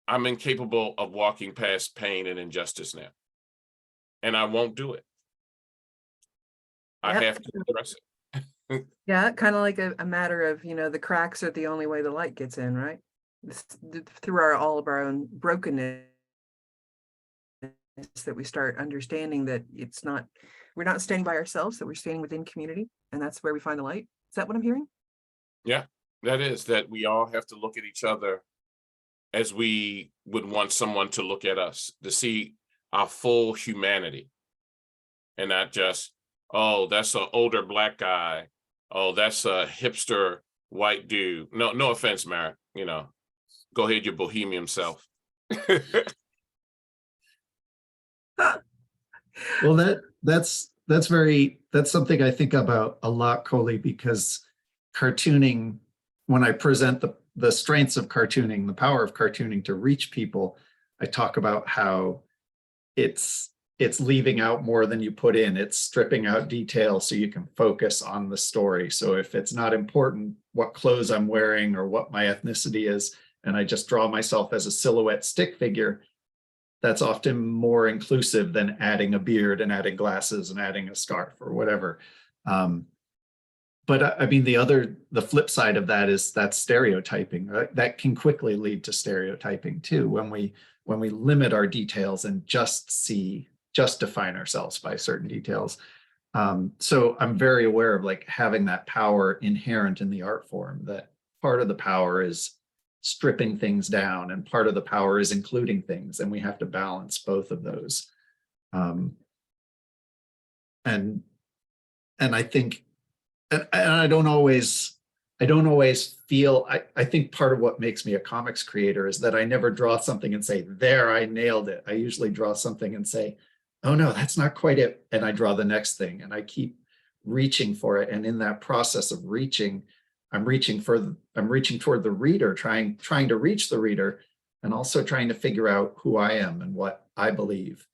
I'm incapable of walking past pain and injustice now. And I won't do it. I have to address it. Yeah, kind of like a matter of, the cracks are the only way the light gets in, right? Through all of our own brokenness that we start understanding that we're not standing by ourselves, that we're standing within community, and that's where we find the light. Is that what I'm hearing? Yeah, that we all have to look at each other as we would want someone to look at us, to see our full humanity, and not just, oh, that's an older Black guy. Oh, that's a hipster white dude. No offense, Marek, go ahead, your bohemian self. Well, that's something I think about a lot, Koli, because cartooning, when I present the strengths of cartooning, the power of cartooning to reach people, I talk about how it's leaving out more than you put in. It's stripping out detail so you can focus on the story. So if it's not important what clothes I'm wearing or what my ethnicity is, and I just draw myself as a silhouette stick figure, that's often more inclusive than adding a beard and adding glasses and adding a scarf or whatever. But I mean, the flip side of that is that stereotyping, right? That can quickly lead to stereotyping too, when we limit our details and just define ourselves by certain details. So I'm very aware of having that power inherent in the art form, that part of the power is stripping things down and part of the power is including things, and we have to balance both of those. And I think, and I don't always feel, I think part of what makes me a comics creator is that I never draw something and say, there, I nailed it. I usually draw something and say, oh no, that's not quite it. And I draw the next thing and I keep reaching for it. And in that process of reaching, I'm reaching toward the reader, trying to reach the reader, and also trying to figure out who I am and what I believe.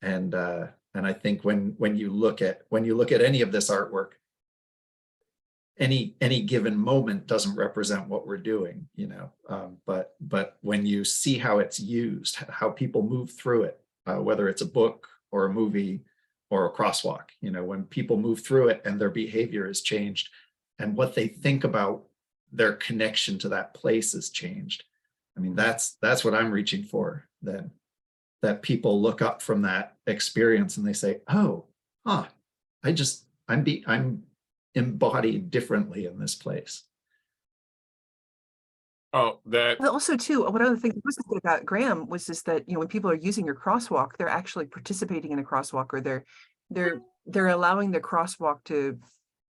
And I think when you look at any of this artwork, any given moment doesn't represent what we're doing, but when you see how it's used, how people move through it, whether it's a book or a movie or a crosswalk, when people move through it and their behavior is changed and what they think about their connection to that place is changed. I mean, that's what I'm reaching for, that people look up from that experience and they say, oh, I'm embodied differently in this place. Oh, that. But also too, one other thing that was good about Graham was just that, when people are using your crosswalk, they're actually participating in a crosswalk, or they're allowing the crosswalk to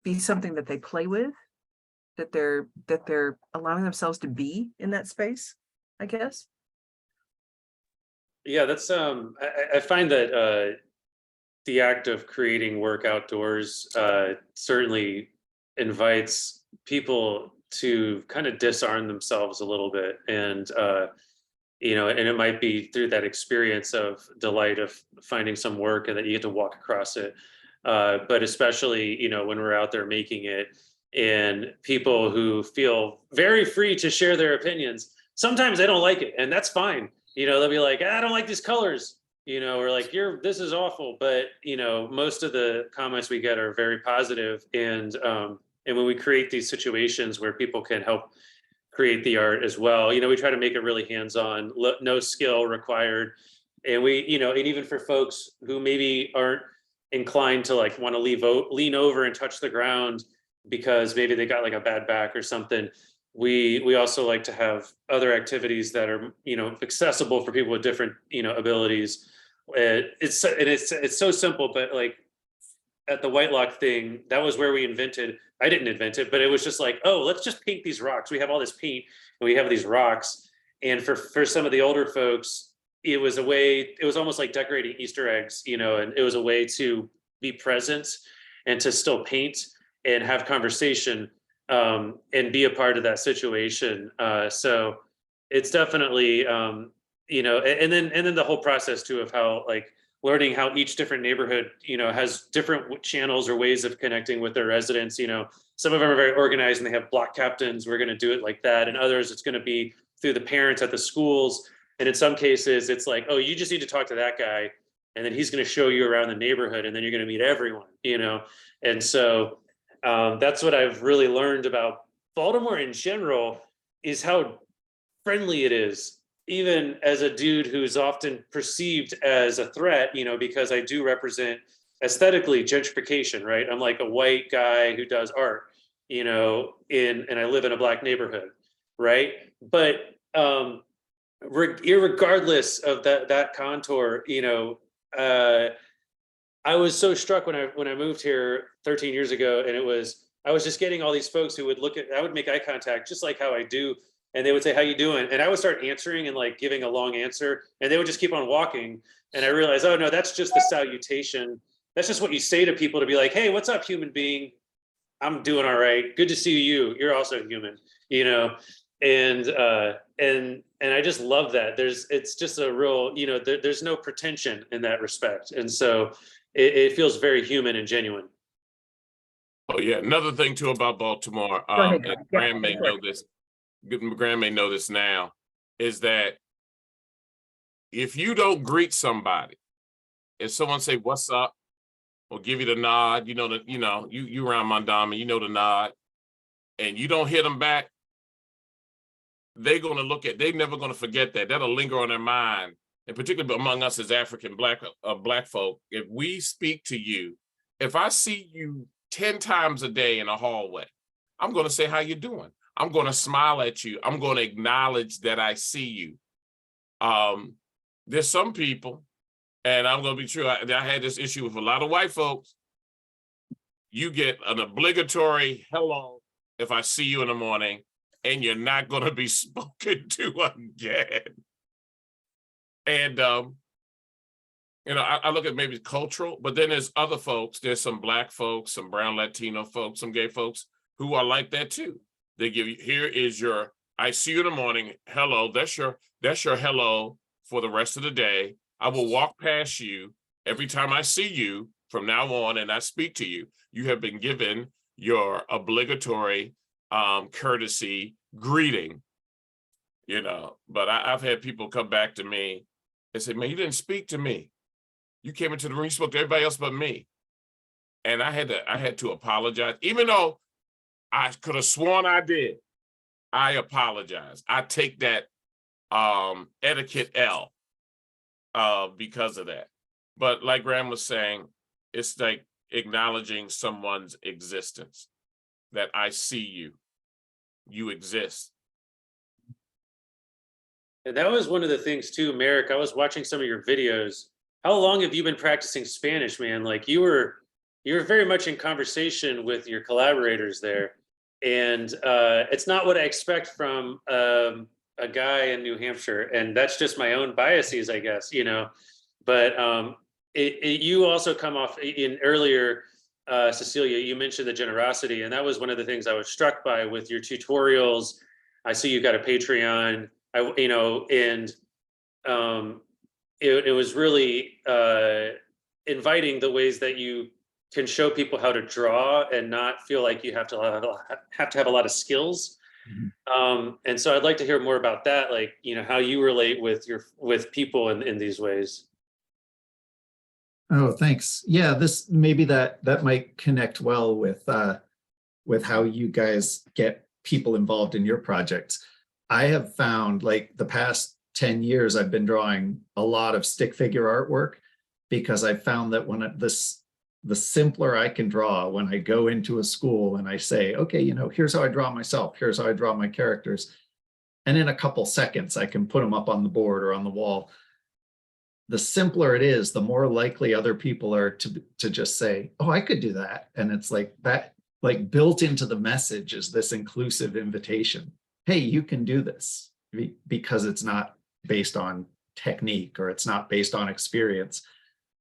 be something that they play with, that they're allowing themselves to be in that space, I guess. Yeah, that's I find that the act of creating work outdoors certainly invites people to kind of disarm themselves a little bit, and and it might be through that experience of delight of finding some work and that you get to walk across it, but especially when we're out there making it, and people who feel very free to share their opinions. Sometimes they don't like it, and that's fine. They'll be like, I don't like these colors, or like, this is awful. But, most of the comments we get are very positive. And when we create these situations where people can help create the art as well, we try to make it really hands-on, no skill required. And and even for folks who maybe aren't inclined to like want to lean over and touch the ground because maybe they got like a bad back or something, we also like to have other activities that are accessible for people with different abilities. It's so simple, but like at the Whitelock thing, that was where I didn't invent it, but it was just like, oh, let's just paint these rocks. We have all this paint and we have these rocks. And for some of the older folks, it was almost like decorating Easter eggs, and it was a way to be present and to still paint and have conversation, and be a part of that situation. So it's definitely, and then the whole process too of how like learning how each different neighborhood, has different channels or ways of connecting with their residents. Some of them are very organized and they have block captains. We're going to do it like that. And others, it's going to be through the parents at the schools. And in some cases, it's like, oh, you just need to talk to that guy, and then he's going to show you around the neighborhood, and then you're going to meet everyone, And so that's what I've really learned about Baltimore in general, is how friendly it is, even as a dude who's often perceived as a threat, because I do represent aesthetically gentrification, right? I'm like a white guy who does art, and I live in a Black neighborhood, right? But irregardless of that contour, I was so struck when I moved here 13 years ago, and I was just getting all these folks who would I would make eye contact just like how I do, and they would say, how you doing? And I would start answering and like giving a long answer, and they would just keep on walking. And I realized, oh no, that's just the salutation. That's just what you say to people to be like, hey, what's up, human being? I'm doing all right. Good to see you. You're also human, and I just love that. It's just a real, there's no pretension in that respect. And so it feels very human and genuine. Oh yeah, another thing too about Baltimore, and Graham may know this. Graham may know this now, is that if you don't greet somebody, if someone say what's up or give you the nod, you around Mondama, the nod, and you don't hit them back, they're never gonna forget that. That'll linger on their mind, and particularly among us as African Black folk. If we speak to you, if I see you 10 times a day in a hallway, I'm gonna say how you doing. I'm gonna smile at you. I'm gonna acknowledge that I see you. There's some people, and I'm gonna be true, I had this issue with a lot of white folks. You get an obligatory hello if I see you in the morning, and you're not going to be spoken to again. And, I look at maybe cultural, but then there's other folks. There's some Black folks, some brown Latino folks, some gay folks who are like that too. They give you, here is your, I see you in the morning, hello, that's your hello for the rest of the day. I will walk past you every time I see you from now on and I speak to you. You have been given your obligatory courtesy greeting, but I've had people come back to me and say, man, you didn't speak to me. You came into the room, you spoke to everybody else but me. And I had to apologize, even though I could have sworn I did. I apologize. I take that etiquette L because of that. But like Graham was saying, it's like acknowledging someone's existence, that I see you, you exist. And that was one of the things too, Marek. I was watching some of your videos. How long have you been practicing Spanish, man? Like you were very much in conversation with your collaborators there. And it's not what I expect from a guy in New Hampshire. And that's just my own biases, I guess, you know. But you also come off in earlier, Cecelia, you mentioned the generosity. And that was one of the things I was struck by with your tutorials. I see you got a Patreon. You know, and it was really inviting the ways that you can show people how to draw and not feel like you have to have a lot of skills. Mhm. And so I'd like to hear more about that, like, you know, how you relate with people in these ways. Oh, thanks. Yeah, this maybe that might connect well with how you guys get people involved in your projects. I have found, like, the past 10 years, I've been drawing a lot of stick figure artwork because I found that when the simpler I can draw, when I go into a school and I say, okay, you know, here's how I draw myself, here's how I draw my characters, and in a couple seconds, I can put them up on the board or on the wall. The simpler it is, the more likely other people are to just say, oh, I could do that. And it's like that, like, built into the message is this inclusive invitation. Hey, you can do this, because it's not based on technique or it's not based on experience.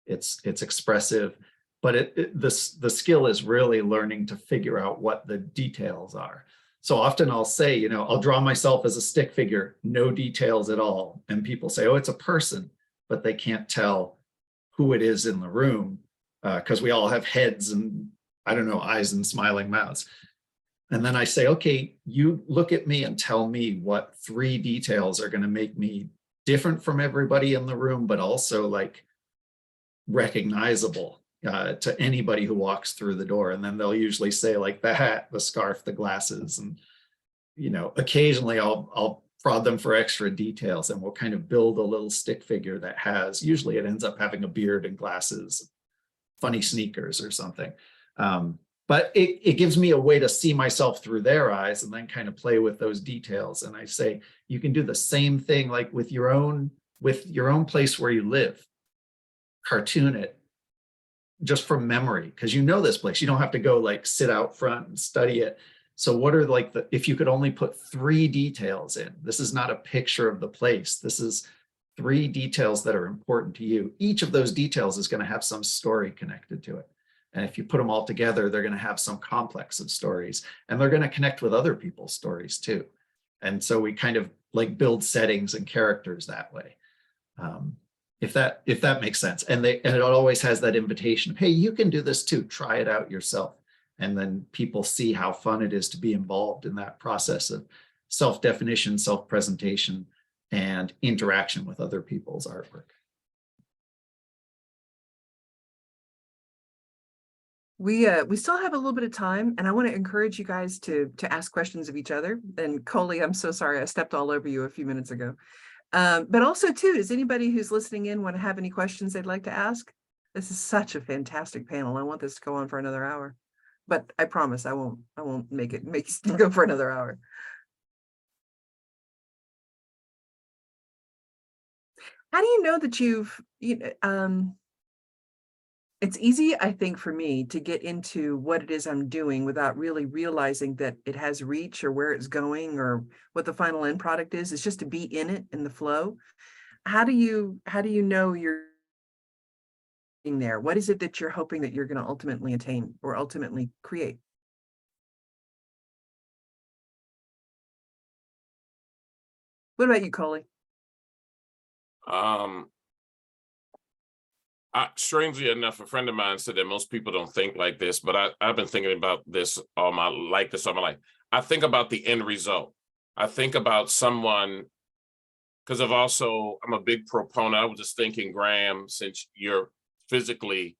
It's expressive, but the skill is really learning to figure out what the details are. So often I'll say, you know, I'll draw myself as a stick figure, no details at all. And people say, oh, it's a person, but they can't tell who it is in the room because we all have heads and, I don't know, eyes and smiling mouths. And then I say, okay, you look at me and tell me what 3 details are going to make me different from everybody in the room, but also like recognizable to anybody who walks through the door. And then they'll usually say like the hat, the scarf, the glasses, and, you know, occasionally I'll prod them for extra details, and we'll kind of build a little stick figure that has, usually it ends up having a beard and glasses, funny sneakers or something. But it gives me a way to see myself through their eyes and then kind of play with those details. And I say, you can do the same thing like with your own place where you live. Cartoon it just from memory, because you know this place. You don't have to go like sit out front and study it. So what are like if you could only put 3 details in, this is not a picture of the place. This is 3 details that are important to you. Each of those details is going to have some story connected to it. And if you put them all together, they're going to have some complex of stories, and they're going to connect with other people's stories too. And so we kind of like build settings and characters that way. If that makes sense. And it always has that invitation of, hey, you can do this too. Try it out yourself. And then people see how fun it is to be involved in that process of self-definition, self-presentation, and interaction with other people's artwork. We still have a little bit of time, and I want to encourage you guys to ask questions of each other. And Koli, I'm so sorry I stepped all over you a few minutes ago. But also too, does anybody who's listening in want to have any questions they'd like to ask? This is such a fantastic panel. I want this to go on for another hour, but I promise I won't make it go for another hour. How do you know that it's easy, I think, for me to get into what it is I'm doing without really realizing that it has reach or where it's going or what the final end product is. It's just to be in it, in the flow. How do you know you're in there? What is it that you're hoping that you're going to ultimately attain or ultimately create? What about you, Koli? Strangely enough, a friend of mine said that most people don't think like this, but I've been thinking about this all my life. I think about the end result. I think about someone, because I'm a big proponent. I was just thinking, Graham, since you're physically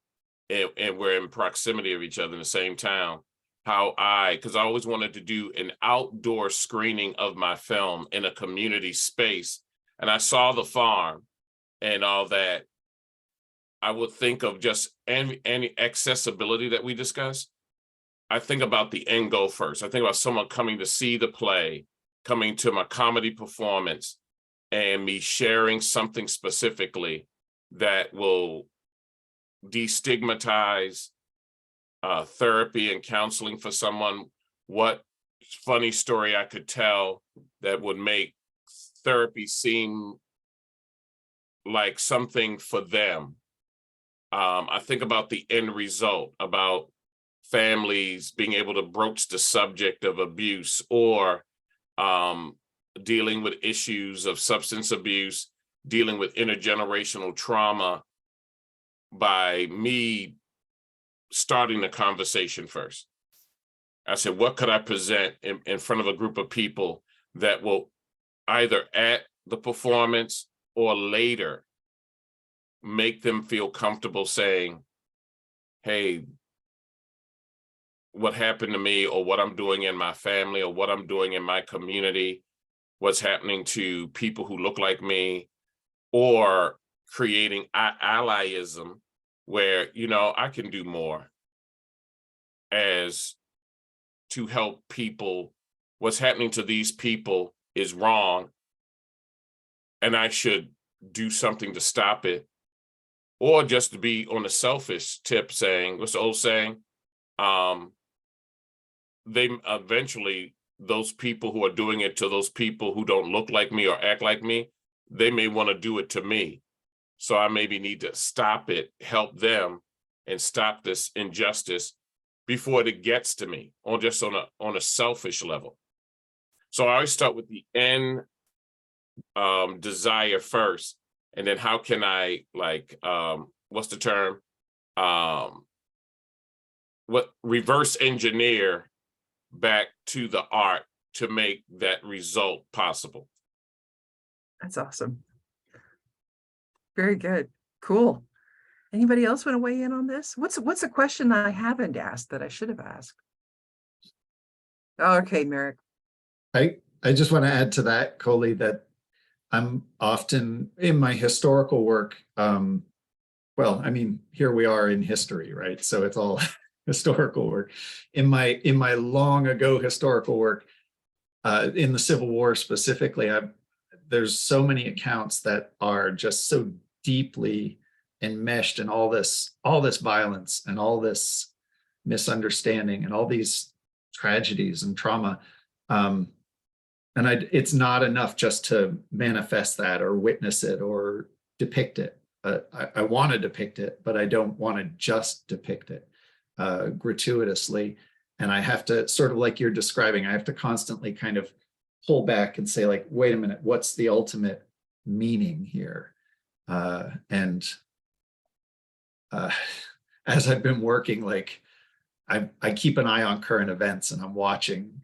and we're in proximity of each other in the same town, how because I always wanted to do an outdoor screening of my film in a community space. And I saw the farm and all that. I would think of just any accessibility that we discussed. I think about the end goal first. I think about someone coming to see the play, coming to my comedy performance, and me sharing something specifically that will destigmatize therapy and counseling for someone. What funny story I could tell that would make therapy seem like something for them. I think about the end result, about families being able to broach the subject of abuse, or dealing with issues of substance abuse, dealing with intergenerational trauma, by me starting the conversation first. I said, what could I present in front of a group of people that will either at the performance or later make them feel comfortable saying, hey, what happened to me, or what I'm doing in my family, or what I'm doing in my community, what's happening to people who look like me, or creating allyism where, you know, I can do more as to help people. What's happening to these people is wrong, and I should do something to stop it. Or just to be on the selfish tip saying, what's the old saying? They eventually, those people who are doing it to those people who don't look like me or act like me, they may want to do it to me. So I maybe need to stop it, help them, and stop this injustice before it gets to me, or just on a selfish level. So I always start with the end desire first, and then how can I, like, what's the term? What reverse engineer back to the art to make that result possible. That's awesome. Very good. Cool. Anybody else want to weigh in on this? What's a question I haven't asked that I should have asked? Oh, okay, Marek. I just want to add to that, Koli, that I'm often in my historical work. Well, I mean, here we are in history, right? So it's all historical work. In my long ago historical work, in the Civil War specifically, there's so many accounts that are just so deeply enmeshed in all this violence and all this misunderstanding and all these tragedies and trauma. And it's not enough just to manifest that or witness it or depict it. I want to depict it, but I don't want to just depict it gratuitously. And I have to, sort of like you're describing, I have to constantly kind of pull back and say, like, wait a minute, what's the ultimate meaning here? As I've been working, like, I keep an eye on current events, and I'm watching,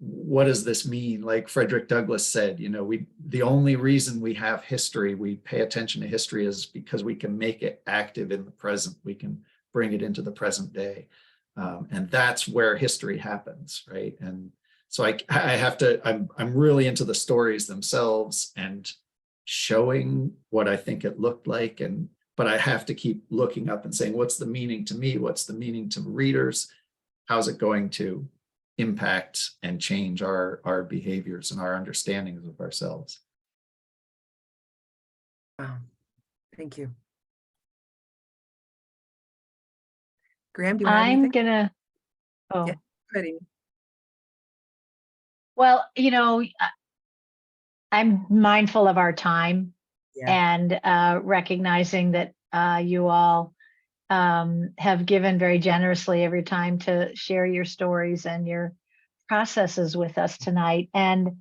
what does this mean? Like Frederick Douglass said, you know, the only reason we have history, we pay attention to history, is because we can make it active in the present. We can bring it into the present day. And that's where history happens, right? And so I have to, I'm really into the stories themselves and showing what I think it looked like. But I have to keep looking up and saying, what's the meaning to me? What's the meaning to readers? How's it going to impact and change our behaviors and our understandings of ourselves? Wow, thank you. Graham, do you have anything? I'm gonna, oh. Yeah, ready. Well, you know, I'm mindful of our time, and recognizing that you all have given very generously every time to share your stories and your processes with us tonight. And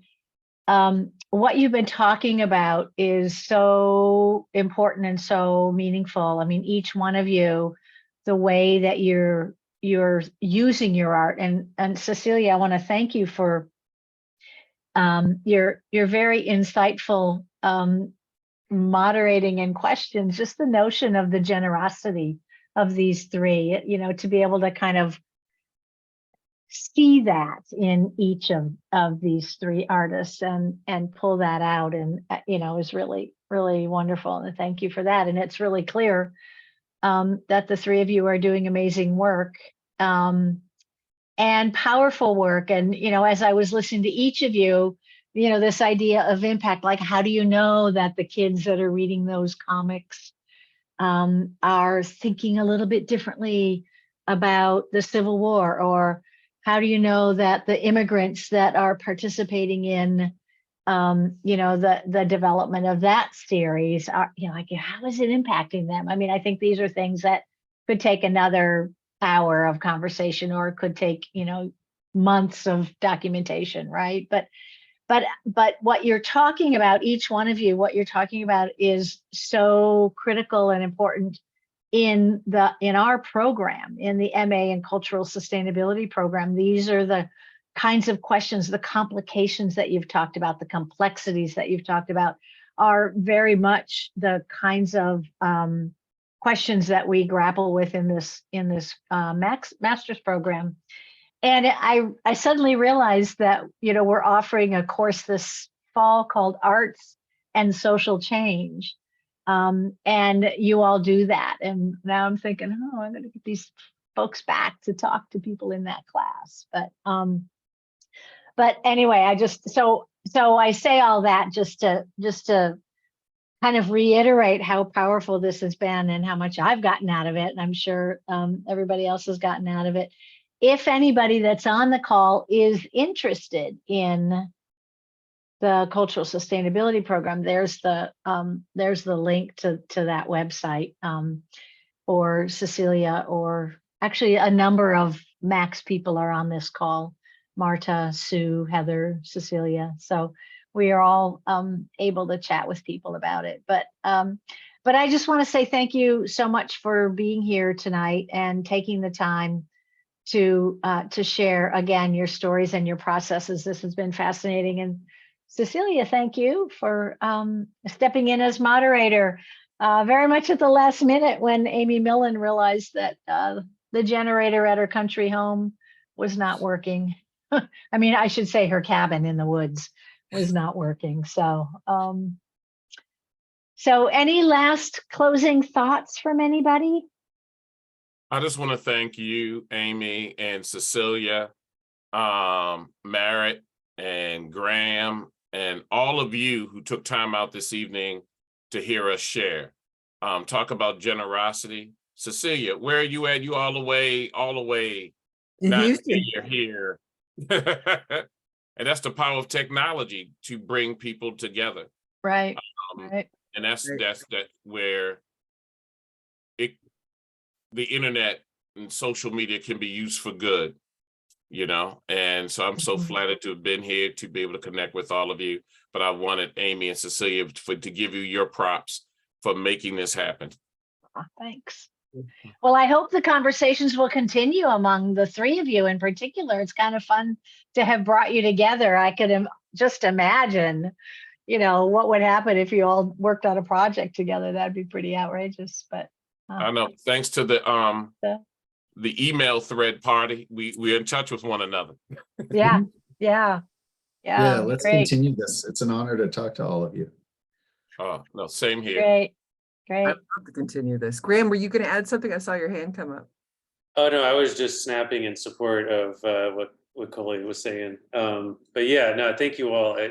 what you've been talking about is so important and so meaningful. I mean, each one of you, the way that you're using your art, and Cecelia, I want to thank you for your very insightful moderating and questions, just the notion of the generosity of these three, you know, to be able to kind of see that in each of these three artists and pull that out, and is really, really wonderful. And thank you for that. And it's really clear that the three of you are doing amazing work and powerful work. And, as I was listening to each of you, this idea of impact, like, how do you know that the kids that are reading those comics are thinking a little bit differently about the Civil War? Or how do you know that the immigrants that are participating in, the development of that series are, like, how is it impacting them? I mean, I think these are things that could take another hour of conversation, or it could take, months of documentation, right? But what you're talking about, each one of you, what you're talking about is so critical and important in our program, in the MA in Cultural Sustainability program. These are the kinds of questions, the complications that you've talked about, the complexities that you've talked about, are very much the kinds of questions that we grapple with in this master's program. And I suddenly realized that, we're offering a course this fall called Arts and Social Change. And you all do that. And now I'm thinking, I'm going to get these folks back to talk to people in that class. But anyway, so I say all that just to kind of reiterate how powerful this has been and how much I've gotten out of it. And I'm sure everybody else has gotten out of it. If anybody that's on the call is interested in the Cultural Sustainability program, there's the link to that website, or Cecelia, or actually a number of Max people are on this call: Marta, Sue, Heather, Cecelia. So we are all able to chat with people about it. But I just want to say thank you so much for being here tonight and taking the time to share again your stories and your processes. This has been fascinating. And Cecelia, thank you for stepping in as moderator very much at the last minute when Amy Millen realized that the generator at her country home was not working. I mean, I should say her cabin in the woods was not working. So, so any last closing thoughts from anybody? I just want to thank you, Amy and Cecelia, Marek and Graham, and all of you who took time out this evening to hear us share. Talk about generosity. Cecelia, where are you at? You all the way In not Houston. You're here. And that's the power of technology to bring people together. Right. Right. And that's where the internet and social media can be used for good, and so I'm so flattered to have been here to be able to connect with all of you. But I wanted Amy and Cecelia to give you your props for making this happen. Thanks. Well, I hope the conversations will continue among the three of you in particular. It's kind of fun to have brought you together. I could just imagine, what would happen if you all worked on a project together. That'd be pretty outrageous. But I know, thanks to the email thread party, we're in touch with one another. Yeah. Let's continue this. It's an honor to talk to all of you. Oh, no, same here. Great. I'd love to continue this. Graham, were you going to add something? I saw your hand come up. Oh no, I was just snapping in support of what Koli was saying. But yeah, no, thank you all.